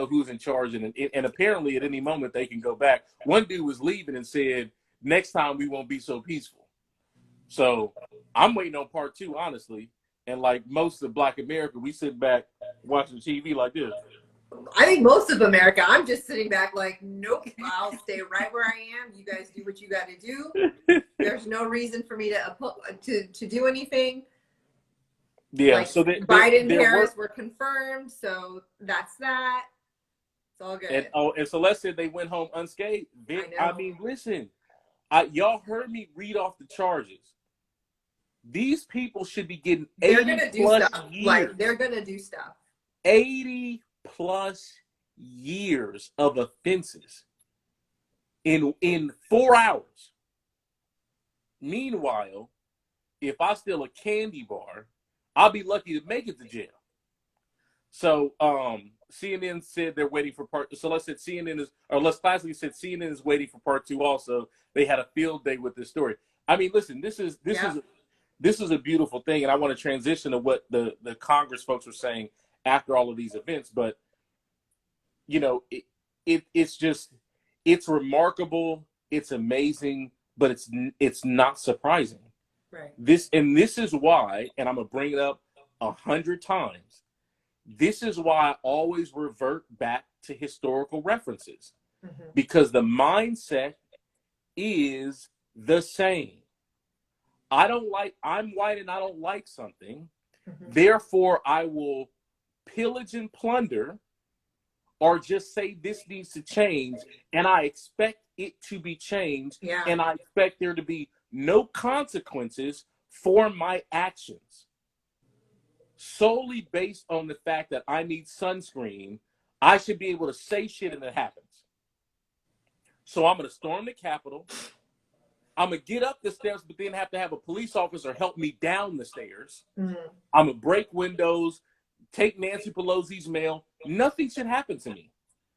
who's in charge, and apparently at any moment they can go back. One dude was leaving and said, "Next time we won't be so peaceful." So I'm waiting on part two, honestly. And like most of Black America, we sit back watching TV like this. I think most of America, I'm just sitting back like, nope, I'll stay right where I am. You guys do what you got to do. There's no reason for me to do anything. Yeah, like, so Biden, Harris were confirmed, so that's that. It's all good. And Celeste said they went home unscathed. I mean, listen, y'all heard me read off the charges. These people should be getting 80 plus years. Like, they're gonna do stuff. 80 plus years of offenses in 4 hours. Meanwhile, if I steal a candy bar, I'll be lucky to make it to jail. So CNN said they're waiting for part. So let's said CNN is, or Les Clasley said CNN is waiting for part two. Also, they had a field day with this story. I mean, listen, this is a beautiful thing, and I want to transition to what the Congress folks were saying after all of these events. But it's remarkable, it's amazing, but it's not surprising. Right. This is why, and I'm gonna bring it up 100 times. This is why I always revert back to historical references, because the mindset is the same. I'm white and I don't like something. Therefore, I will pillage and plunder, or just say this needs to change, and I expect it to be changed, and I expect there to be no consequences for my actions. Solely based on the fact that I need sunscreen, I should be able to say shit and it happens. So I'm going to storm the Capitol. I'm going to get up the steps, but then have to have a police officer help me down the stairs. I'm going to break windows, take Nancy Pelosi's mail. Nothing should happen to me.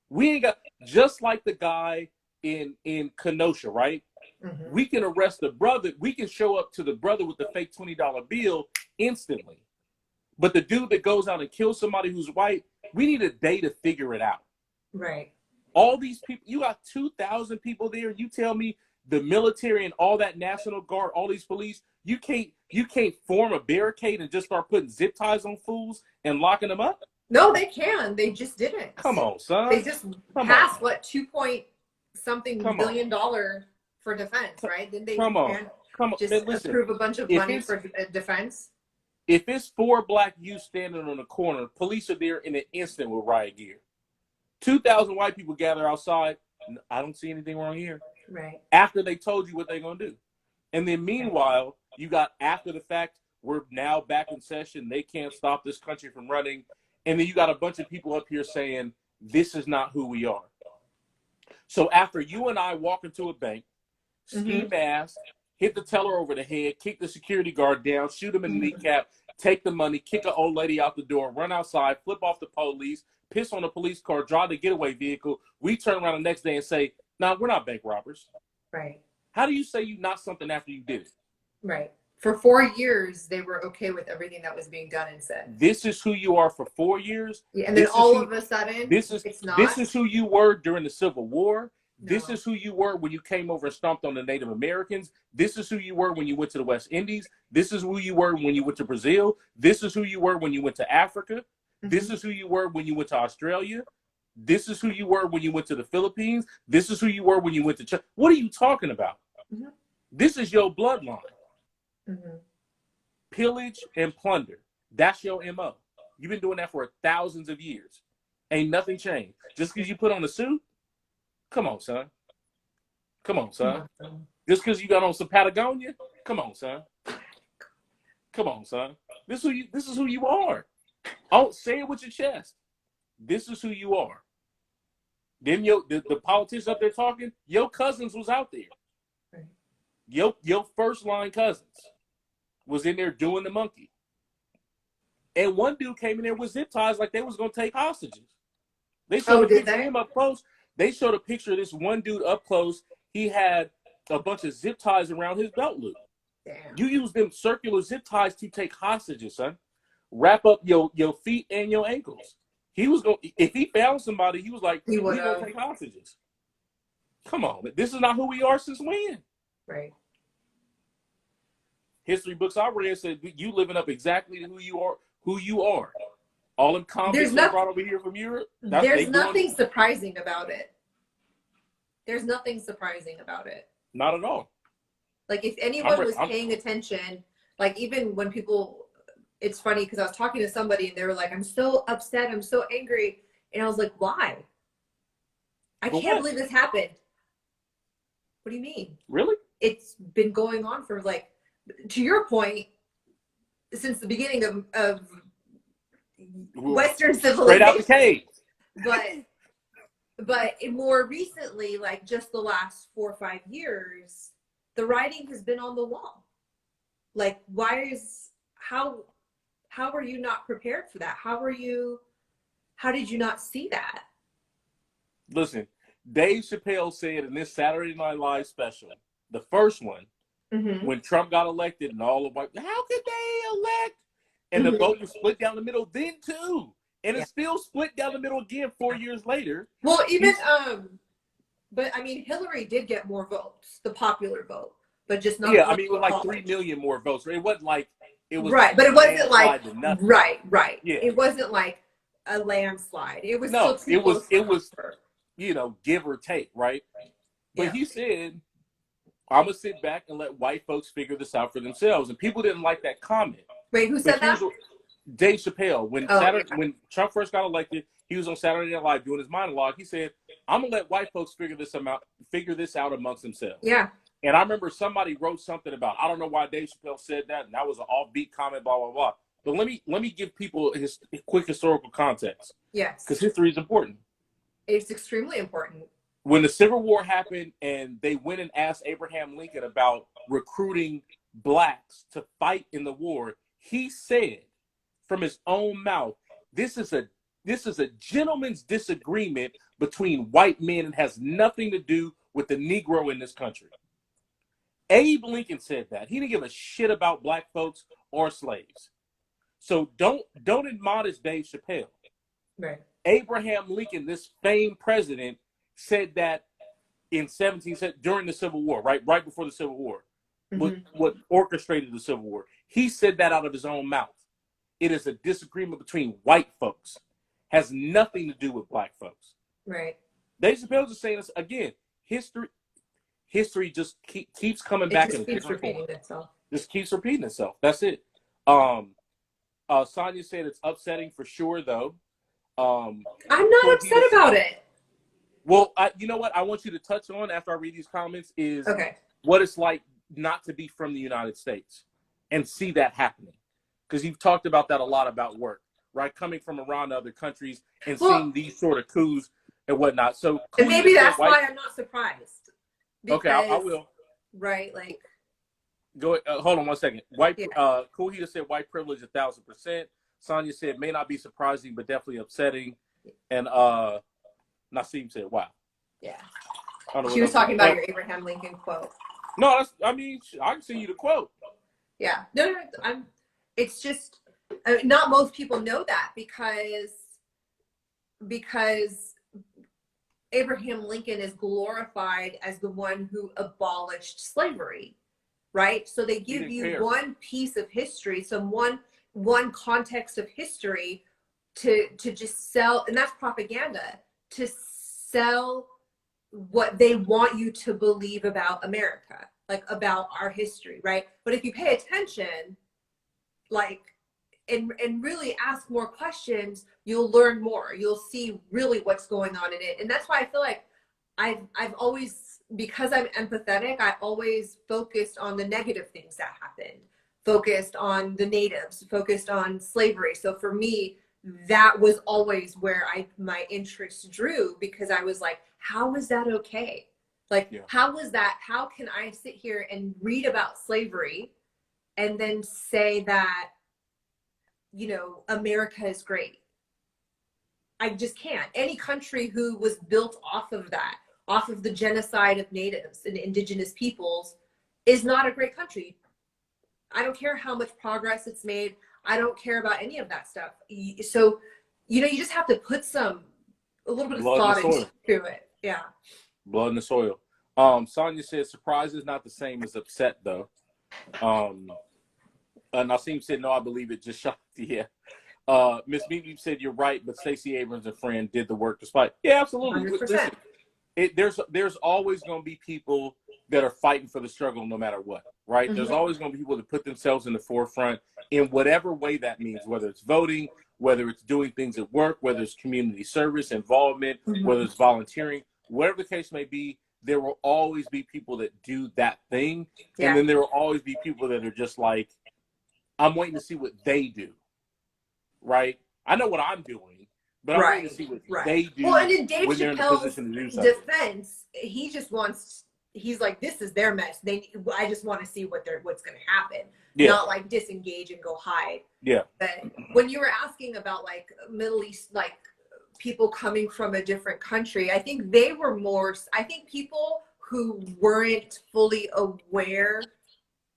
We ain't got, just like the guy in Kenosha, right? We can arrest the brother. We can show up to the brother with the fake $20 bill instantly. But the dude that goes out and kills somebody who's white, we need a day to figure it out. Right. All these people, you got 2,000 people there. You tell me the military and all that National Guard, all these police, you can't form a barricade and just start putting zip ties on fools and locking them up? No, they can. They just didn't. Come on, son. They just passed what $2.something billion for defense, right? Then they just approve a bunch of money for defense. If it's 4 black youth standing on the corner, police are there in an instant with riot gear. 2,000 white people gather outside. I don't see anything wrong here. Right. After they told you what they're going to do. And then meanwhile, you got after the fact We're now back in session. They can't stop this country from running. And then you got a bunch of people up here saying, this is not who we are. So after you and I walk into a bank, ski mask, hit the teller over the head, kick the security guard down, shoot him in the kneecap, take the money, kick an old lady out the door, run outside, flip off the police, piss on a police car, drive the getaway vehicle, we turn around the next day and say, nah, we're not bank robbers. Right. How do you say you're not something after you did it? Right. For 4 years, they were okay with everything that was being done and said. This is who you are for 4 years. Yeah, and then all of a sudden, it's not. This is who you were during the Civil War. No. This is who you were when you came over and stomped on the Native Americans. This is who you were when you went to the West Indies. This is who you were when you went to Brazil. This is who you were when you went to Africa. This is who you were when you went to Australia. This is who you were when you went to the Philippines. This is who you were when you went to China. What are you talking about? This is your bloodline. Pillage and plunder. That's your MO. You've been doing that for thousands of years. Ain't nothing changed. Just because you put on a suit? Come on, son. Come on, son. Just because you got on some Patagonia? Come on, son. Come on, son. This is who you are. Oh, say it with your chest. This is who you are. Then the politicians up there talking, your cousins was out there. Your first line cousins was in there doing the monkey. And one dude came in there with zip ties like they was going to take hostages. They showed a picture of him up close. They showed a picture of this one dude up close. He had a bunch of zip ties around his belt loop. Damn. You use them circular zip ties to take hostages, son. Wrap up your feet and your ankles. He was going, if he found somebody, he was like, we're going to take hostages. Come on. This is not who we are since when? Right. History books I read said you living up exactly to who you are. All them convicts brought over here from Europe. There's nothing surprising about it. There's nothing surprising about it. Not at all. Like if anyone was paying attention, like even when people, it's funny because I was talking to somebody and they were like, I'm so upset, I'm so angry. And I was like, why? I can't believe this happened. What do you mean? Really? It's been going on for like, to your point, since the beginning of Western civilization. Straight out the cave. But more recently, like just the last 4 or 5 years, the writing has been on the wall. Like, how are you not prepared for that? How did you not see that? Listen, Dave Chappelle said in this Saturday Night Live special, the first one, when Trump got elected and all the white, how could they elect? And the vote was split down the middle then too. And it's still split down the middle again 4 years later. Well, but I mean, Hillary did get more votes, the popular vote, but just not. Yeah, I mean, it was like 3 million more votes. It wasn't like it was right, but it wasn't like right. Yeah, it wasn't like a landslide. It was it was give or take, right? But he said, "I'm gonna sit back and let white folks figure this out for themselves," and people didn't like that comment. Wait, who said that? Dave Chappelle. When Trump first got elected, he was on Saturday Night Live doing his monologue. He said, "I'm gonna let white folks figure this out amongst themselves." Yeah. And I remember somebody wrote something about, I don't know why Dave Chappelle said that, and that was an offbeat comment, blah blah blah. But let me give people his quick historical context. Yes. Because history is important. It's extremely important. When the Civil War happened, and they went and asked Abraham Lincoln about recruiting blacks to fight in the war, he said, from his own mouth, this is a gentleman's disagreement between white men and has nothing to do with the Negro in this country. Abe Lincoln said that. He didn't give a shit about black folks or slaves. So don't admonish Dave Chappelle. Right. Abraham Lincoln, this famed president, said that in during the Civil War, right before the Civil War, what orchestrated the Civil War. He said that out of his own mouth. It is a disagreement between white folks. Has nothing to do with black folks. Right. Dave Chappelle is saying this again. History just keeps coming back in a different form. Just keeps repeating itself. That's it. Sonia said it's upsetting for sure, though. I'm not upset about it. Well, you know what I want you to touch on after I read these comments is what it's like not to be from the United States. and see that happening? Because you've talked about that a lot about work, right? Coming from around other countries and seeing these sort of coups and whatnot. So and maybe that's why I'm not surprised. Okay, I will. Right, like. Go. Hold on one second. Kuhita said white privilege 1,000%. Sonia said may not be surprising, but definitely upsetting. And Nasim said, "Wow." Yeah. She was talking about your Abraham Lincoln quote. No, I can send you the quote. Yeah. No. It's just not most people know that because Abraham Lincoln is glorified as the one who abolished slavery, right? So they give you one piece of history, one context of history to just sell, and that's propaganda, to sell what they want you to believe about America, like about our history, right? But if you pay attention, like, and really ask more questions, you'll learn more. You'll see really what's going on in it. And that's why I feel like I've always, because I'm empathetic, I always focused on the negative things that happened, focused on the natives, focused on slavery. So for me, that was always where my interest drew, because I was like, how is that okay? Like, how is that? How can I sit here and read about slavery and then say that, you know, America is great? I just can't. Any country who was built off of that, off of the genocide of natives and indigenous peoples, is not a great country. I don't care how much progress it's made. I don't care about any of that stuff. So, you know, you just have to put a little bit of thought into it. Yeah. Blood in the soil. Sonia said surprise is not the same as upset though. Nasim said, no, I believe it, just shocked. Yeah. Miss Mimi said, you're right, but Stacey Abrams and friend did the work despite. Yeah, absolutely. 100%. Listen, there's always going to be people that are fighting for the struggle no matter what, right? Mm-hmm. There's always going to be people that put themselves in the forefront in whatever way that means, whether it's voting, whether it's doing things at work, whether it's community service, involvement, whether it's volunteering, whatever the case may be. There will always be people that do that thing. Yeah. And then there will always be people that are just like, I'm waiting to see what they do, right? I know what I'm doing, but I'm waiting to see what they do. Well, and in Dave Chappelle's defense, he just wants, he's like, this is their mess. I just want to see what's going to happen. Yeah. Not like disengage and go hide. Yeah. But when you were asking about like Middle East, like people coming from a different country, I think they were more, I think people who weren't fully aware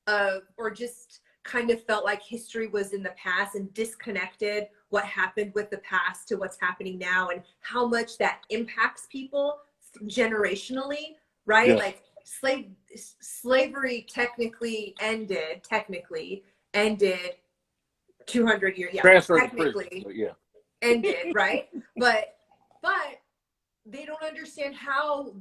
of, or just kind of felt like history was in the past and disconnected what happened with the past to what's happening now and how much that impacts people generationally, right? Yeah. Like slavery technically ended 200 years. Yeah, technically ended, right? But they don't understand how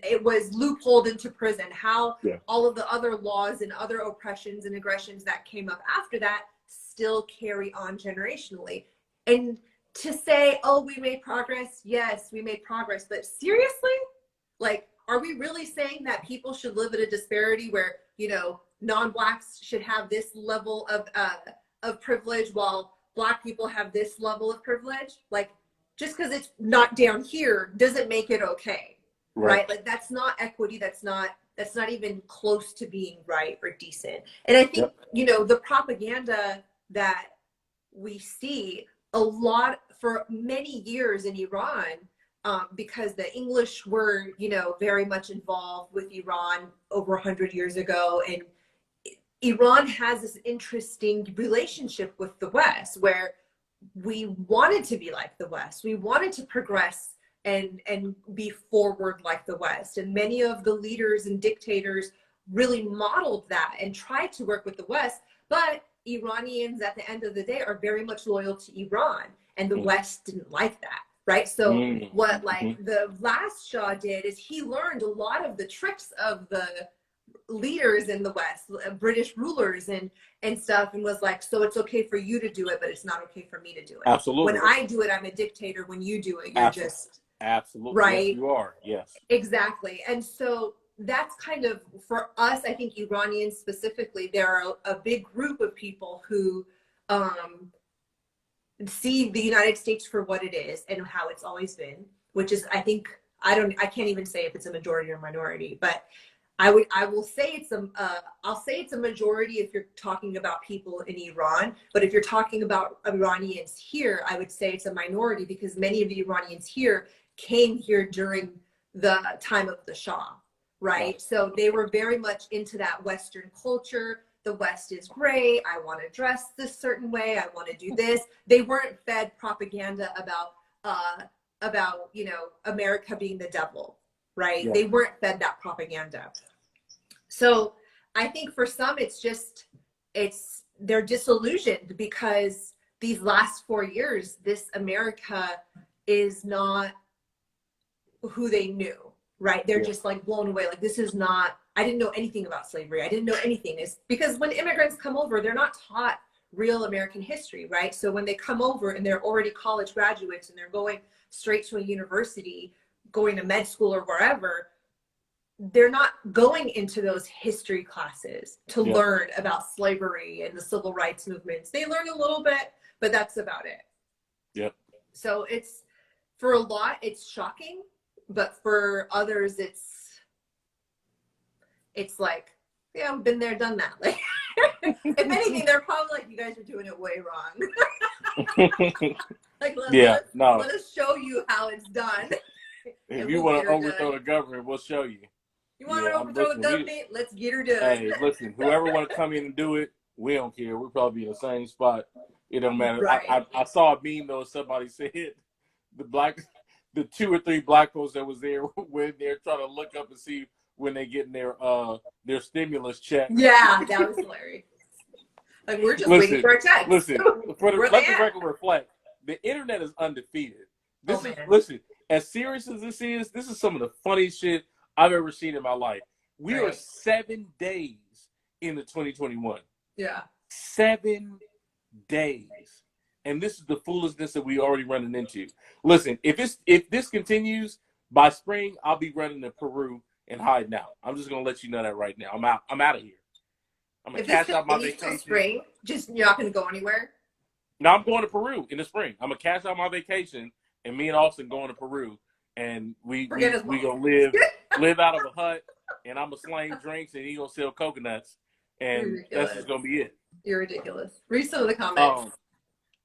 it was loopholed into prison, how all of the other laws and other oppressions and aggressions that came up after that still carry on generationally. And to say, oh, we made progress. Yes, we made progress. But seriously, like, are we really saying that people should live at a disparity where, you know, non-Blacks should have this level of privilege while Black people have this level of privilege? Like, just because it's not down here doesn't make it okay. Right? Like, that's not equity. That's not even close to being right or decent. And I think, you know, the propaganda that we see a lot for many years in Iran, because the English were, you know, very much involved with Iran over 100 years ago. And Iran has this interesting relationship with the West where we wanted to be like the West. We wanted to progress and be forward like the West. And many of the leaders and dictators really modeled that and tried to work with the West. But Iranians at the end of the day are very much loyal to Iran, and the West didn't like that, right? So what like the last Shah did is he learned a lot of the tricks of the leaders in the West, British rulers and stuff, and was like, so it's okay for you to do it, but it's not okay for me to do it. Absolutely. When I do it, I'm a dictator. When you do it, you're just absolutely right. Yes, you are. Yes, exactly. And so that's kind of, for us, I think Iranians specifically, there are a big group of people who see the United States for what it is and how it's always been, which is, I think, I can't even say if it's a majority or minority, but I will say I'll say it's a majority if you're talking about people in Iran, but if you're talking about Iranians here, I would say it's a minority, because many of the Iranians here came here during the time of the Shah, right? So they were very much into that Western culture. The West is great. I want to dress this certain way. I want to do this. They weren't fed propaganda about, you know, America being the devil, right? Yeah. They weren't fed that propaganda. So I think for some, they're disillusioned because these last 4 years, this America is not who they knew, right? They're just like blown away. Like, this is not, I didn't know anything about slavery. I didn't know anything. It's because when immigrants come over, they're not taught real American history, right? So when they come over and they're already college graduates and they're going straight to a university, going to med school or wherever, they're not going into those history classes to learn about slavery and the civil rights movements. They learn a little bit, but that's about it. Yep. So it's, for a lot, it's shocking, but for others, it's like, yeah, we've been there, done that. Like, if anything, they're probably like, you guys are doing it way wrong. Like, let us show you how it's done. If you want to overthrow the government, we'll show you. You want to overthrow the government? Let's get her done. Hey, listen, whoever want to come in and do it, we don't care. We'll probably be in the same spot. It don't matter. Right. I saw a meme though. Somebody said the 2 or 3 black folks that was there when they're trying to look up and see when they getting their stimulus check. Yeah, that was hilarious. Like, we're just waiting for a check. Listen, let the record reflect. The internet is undefeated. Listen, as serious as this is some of the funniest shit I've ever seen in my life. We are 7 days into 2021. Yeah. 7 days. And this is the foolishness that we already running into. Listen, if this continues, by spring, I'll be running to Peru and hiding out. I'm just gonna let you know that right now. I'm out of here. I'm gonna cash out my vacation. Spring, you're not gonna go anywhere? No, I'm going to Peru in the spring. I'm gonna cash out my vacation, and me and Austin going to Peru, and we gonna live out of a hut, and I'm gonna slang drinks, and he gonna sell coconuts, and that's just gonna be it. You're ridiculous. Read some of the comments.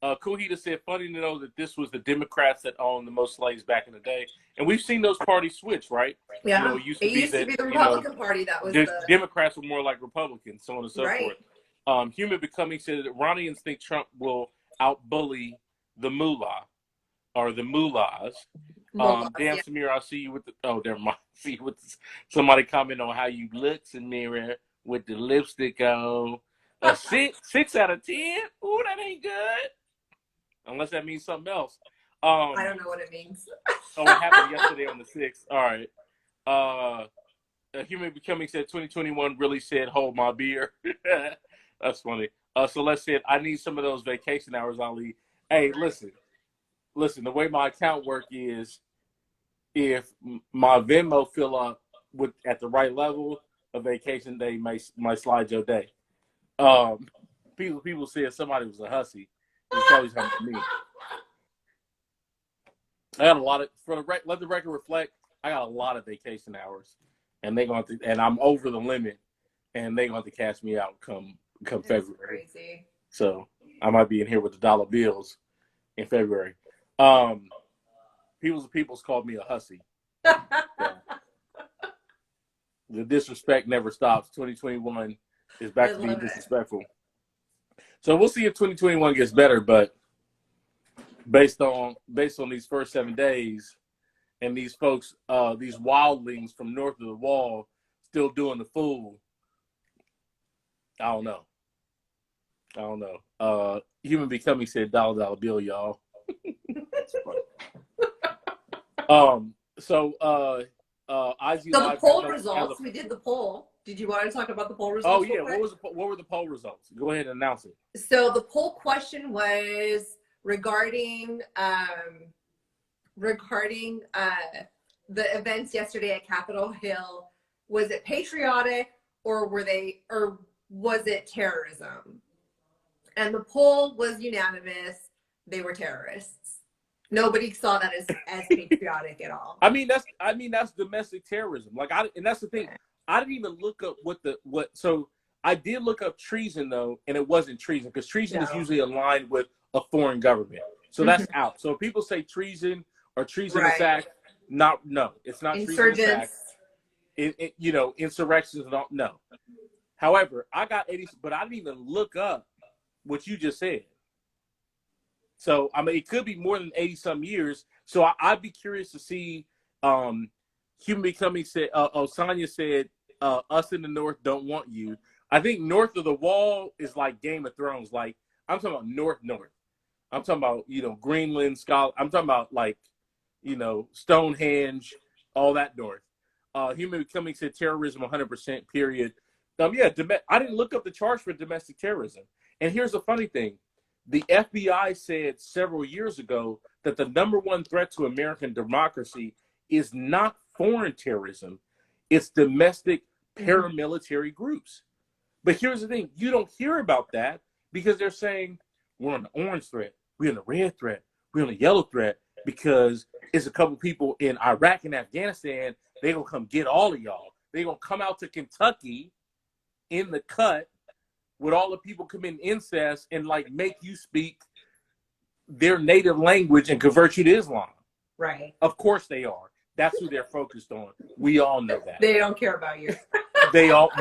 Kuhita said, funny to know that this was the Democrats that owned the most slaves back in the day. And we've seen those parties switch, right? Yeah. You know, it used to be the Republican Party that was the Democrats were more like Republicans, so on and so forth. Human Becoming said that Iranians think Trump will out-bully the mullah or the mullahs. Damn, Samir, I see you with never mind. See you with somebody comment on how you look, Samira, with the lipstick on. A 6 out of 10? Ooh, that ain't good. Unless that means something else. I don't know what it means. It happened yesterday on the 6th. All right. Human Becoming said 2021 really said, hold my beer. That's funny. Celeste said, I need some of those vacation hours, Ali. Hey, listen. The way my account work is, if my Venmo fill up at the right level, a vacation day might slide your day. People said somebody was a hussy. It's always happened to me. I got a lot of, let the record reflect, I got a lot of vacation hours, and and I'm over the limit, and they're going to cash me out come February. Crazy. So I might be in here with the dollar bills in February. People's called me a hussy. So, the disrespect never stops. 2021 is back to being disrespectful. So we'll see if 2021 gets better, but based on these first 7 days and these folks, these wildlings from north of the wall still doing the fool, I don't know. Human Becoming said dollar bill, y'all. So the poll results, we did the poll. Did you want to talk about the poll results? Oh yeah, what were the poll results? Go ahead and announce it. So the poll question was regarding the events yesterday at Capitol Hill. Was it patriotic, or was it terrorism? And the poll was unanimous. They were terrorists. Nobody saw that as patriotic at all. I mean, that's domestic terrorism. And that's the thing. I didn't even look up so I did look up treason though, and it wasn't treason, because treason is usually aligned with a foreign government. So that's out. So if people say treason or treasonous act, no, it's not treasonous act. Insurrections, no. However, I got 80, but I didn't even look up what you just said. So, I mean, it could be more than 80 some years. So I'd be curious to see, Human Becoming said, Sonia said, us in the North don't want you. I think north of the wall is like Game of Thrones. Like, I'm talking about north. I'm talking about, Greenland, Scotland. I'm talking about like, Stonehenge, all that north. Human Becoming said terrorism 100%, period. I didn't look up the charge for domestic terrorism. And here's the funny thing. The FBI said several years ago that the number one threat to American democracy is not foreign terrorism. It's domestic paramilitary groups. But here's the thing. You don't hear about that because they're saying we're on the orange threat. We're on the red threat. We're on the yellow threat because it's a couple people in Iraq and Afghanistan. They're going to come get all of y'all. They're going to come out to Kentucky in the cut with all the people committing incest and like make you speak their native language and convert you to Islam. Right. Of course they are. That's who they're focused on. We all know that. They don't care about you.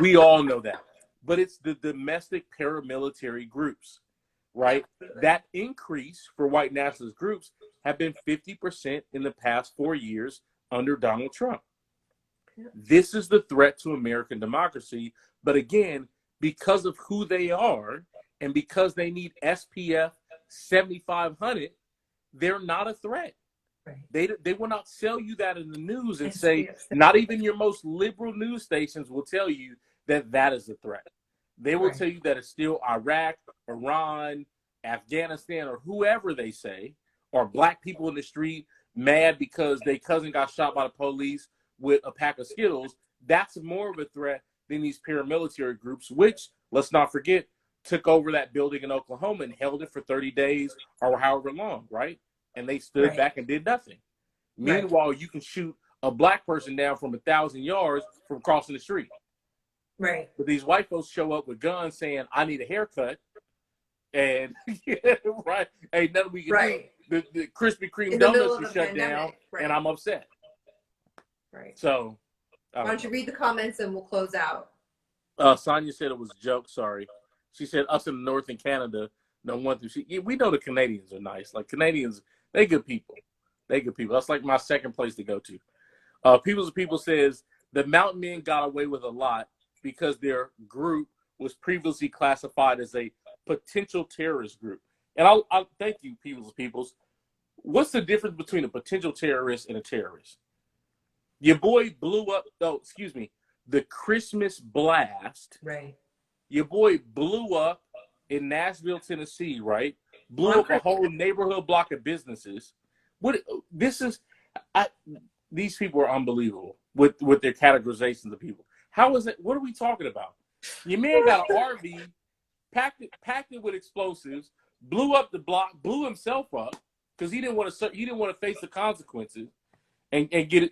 We all know that. But it's the domestic paramilitary groups, right? Absolutely. That increase for white nationalist groups have been 50% in the past 4 years under Donald Trump. Yeah. This is the threat to American democracy. But again, because of who they are and because they need SPF 7500, they're not a threat. Right. They will not sell you that in the news and say, not even your most liberal news stations will tell you that is a threat. They will tell you that it's still Iraq, Iran, Afghanistan, or whoever they say, or black people in the street mad because their cousin got shot by the police with a pack of Skittles. That's more of a threat than these paramilitary groups, which, let's not forget, took over that building in Oklahoma and held it for 30 days or however long, right? And they stood back and did nothing. Meanwhile, you can shoot a black person down from 1,000 yards from crossing the street. Right. But these white folks show up with guns saying, I need a haircut. And, right, ain't nothing we can do. The Krispy Kreme donuts are shut down, and I'm upset. Right. So, why don't you read the comments and we'll close out? Sonia said it was a joke. Sorry. She said us in the North and Canada don't want to. We know the Canadians are nice. Like Canadians, they good people. They good people. That's like my second place to go to. People says the Mountain Men got away with a lot because their group was previously classified as a potential terrorist group. And I'll thank you, Peoples. What's the difference between a potential terrorist and a terrorist? Your boy blew up, the Christmas blast. Right. Your boy blew up in Nashville, Tennessee, right? Blew up a whole neighborhood block of businesses. These people are unbelievable with their categorizations of people. How is it? What are we talking about? Your man got an RV, packed it with explosives, blew up the block, blew himself up because he didn't want to face the consequences. And get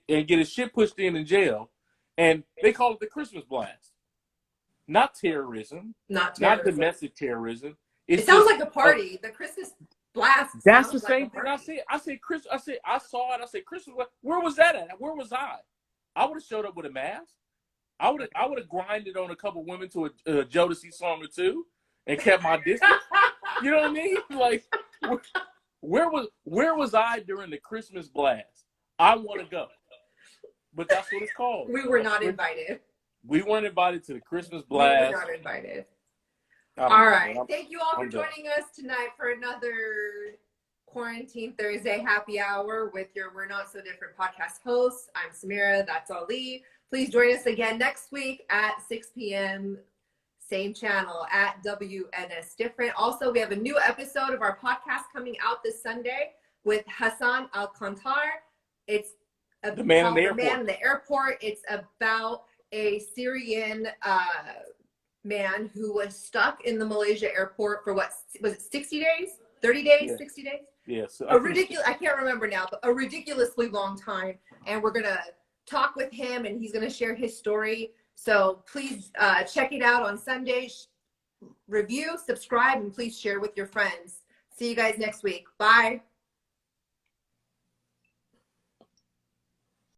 his shit pushed in jail, and they call it the Christmas blast, not terrorism, not domestic terrorism. It sounds like a party. The Christmas blast. That's the same thing I said. I saw it. I said Christmas. Where was that at? Where was I? I would have showed up with a mask. I would have grinded on a couple women to a Jodeci song or two, and kept my distance. You know what I mean? Like, where was I during the Christmas blast? I want to go, but that's what it's called. We were not invited. We weren't invited to the Christmas blast. We were not invited. All right. Thank you all for joining us tonight for another Quarantine Thursday happy hour with your We're Not So Different podcast hosts. I'm Samira. That's Ali. Please join us again next week at 6 p.m. Same channel at wnsdifferent. Also, we have a new episode of our podcast coming out this Sunday with Hassan Alcantar. It's The Man in the called The Airport. Man in the Airport. It's about a Syrian man who was stuck in the Malaysia airport for what was it, 60 days, 30 days, Yeah. 60 days? Yeah, so I can't remember now, but a ridiculously long time. And we're gonna talk with him, and he's gonna share his story. So please check it out on Sunday. Review, subscribe, and please share with your friends. See you guys next week. Bye.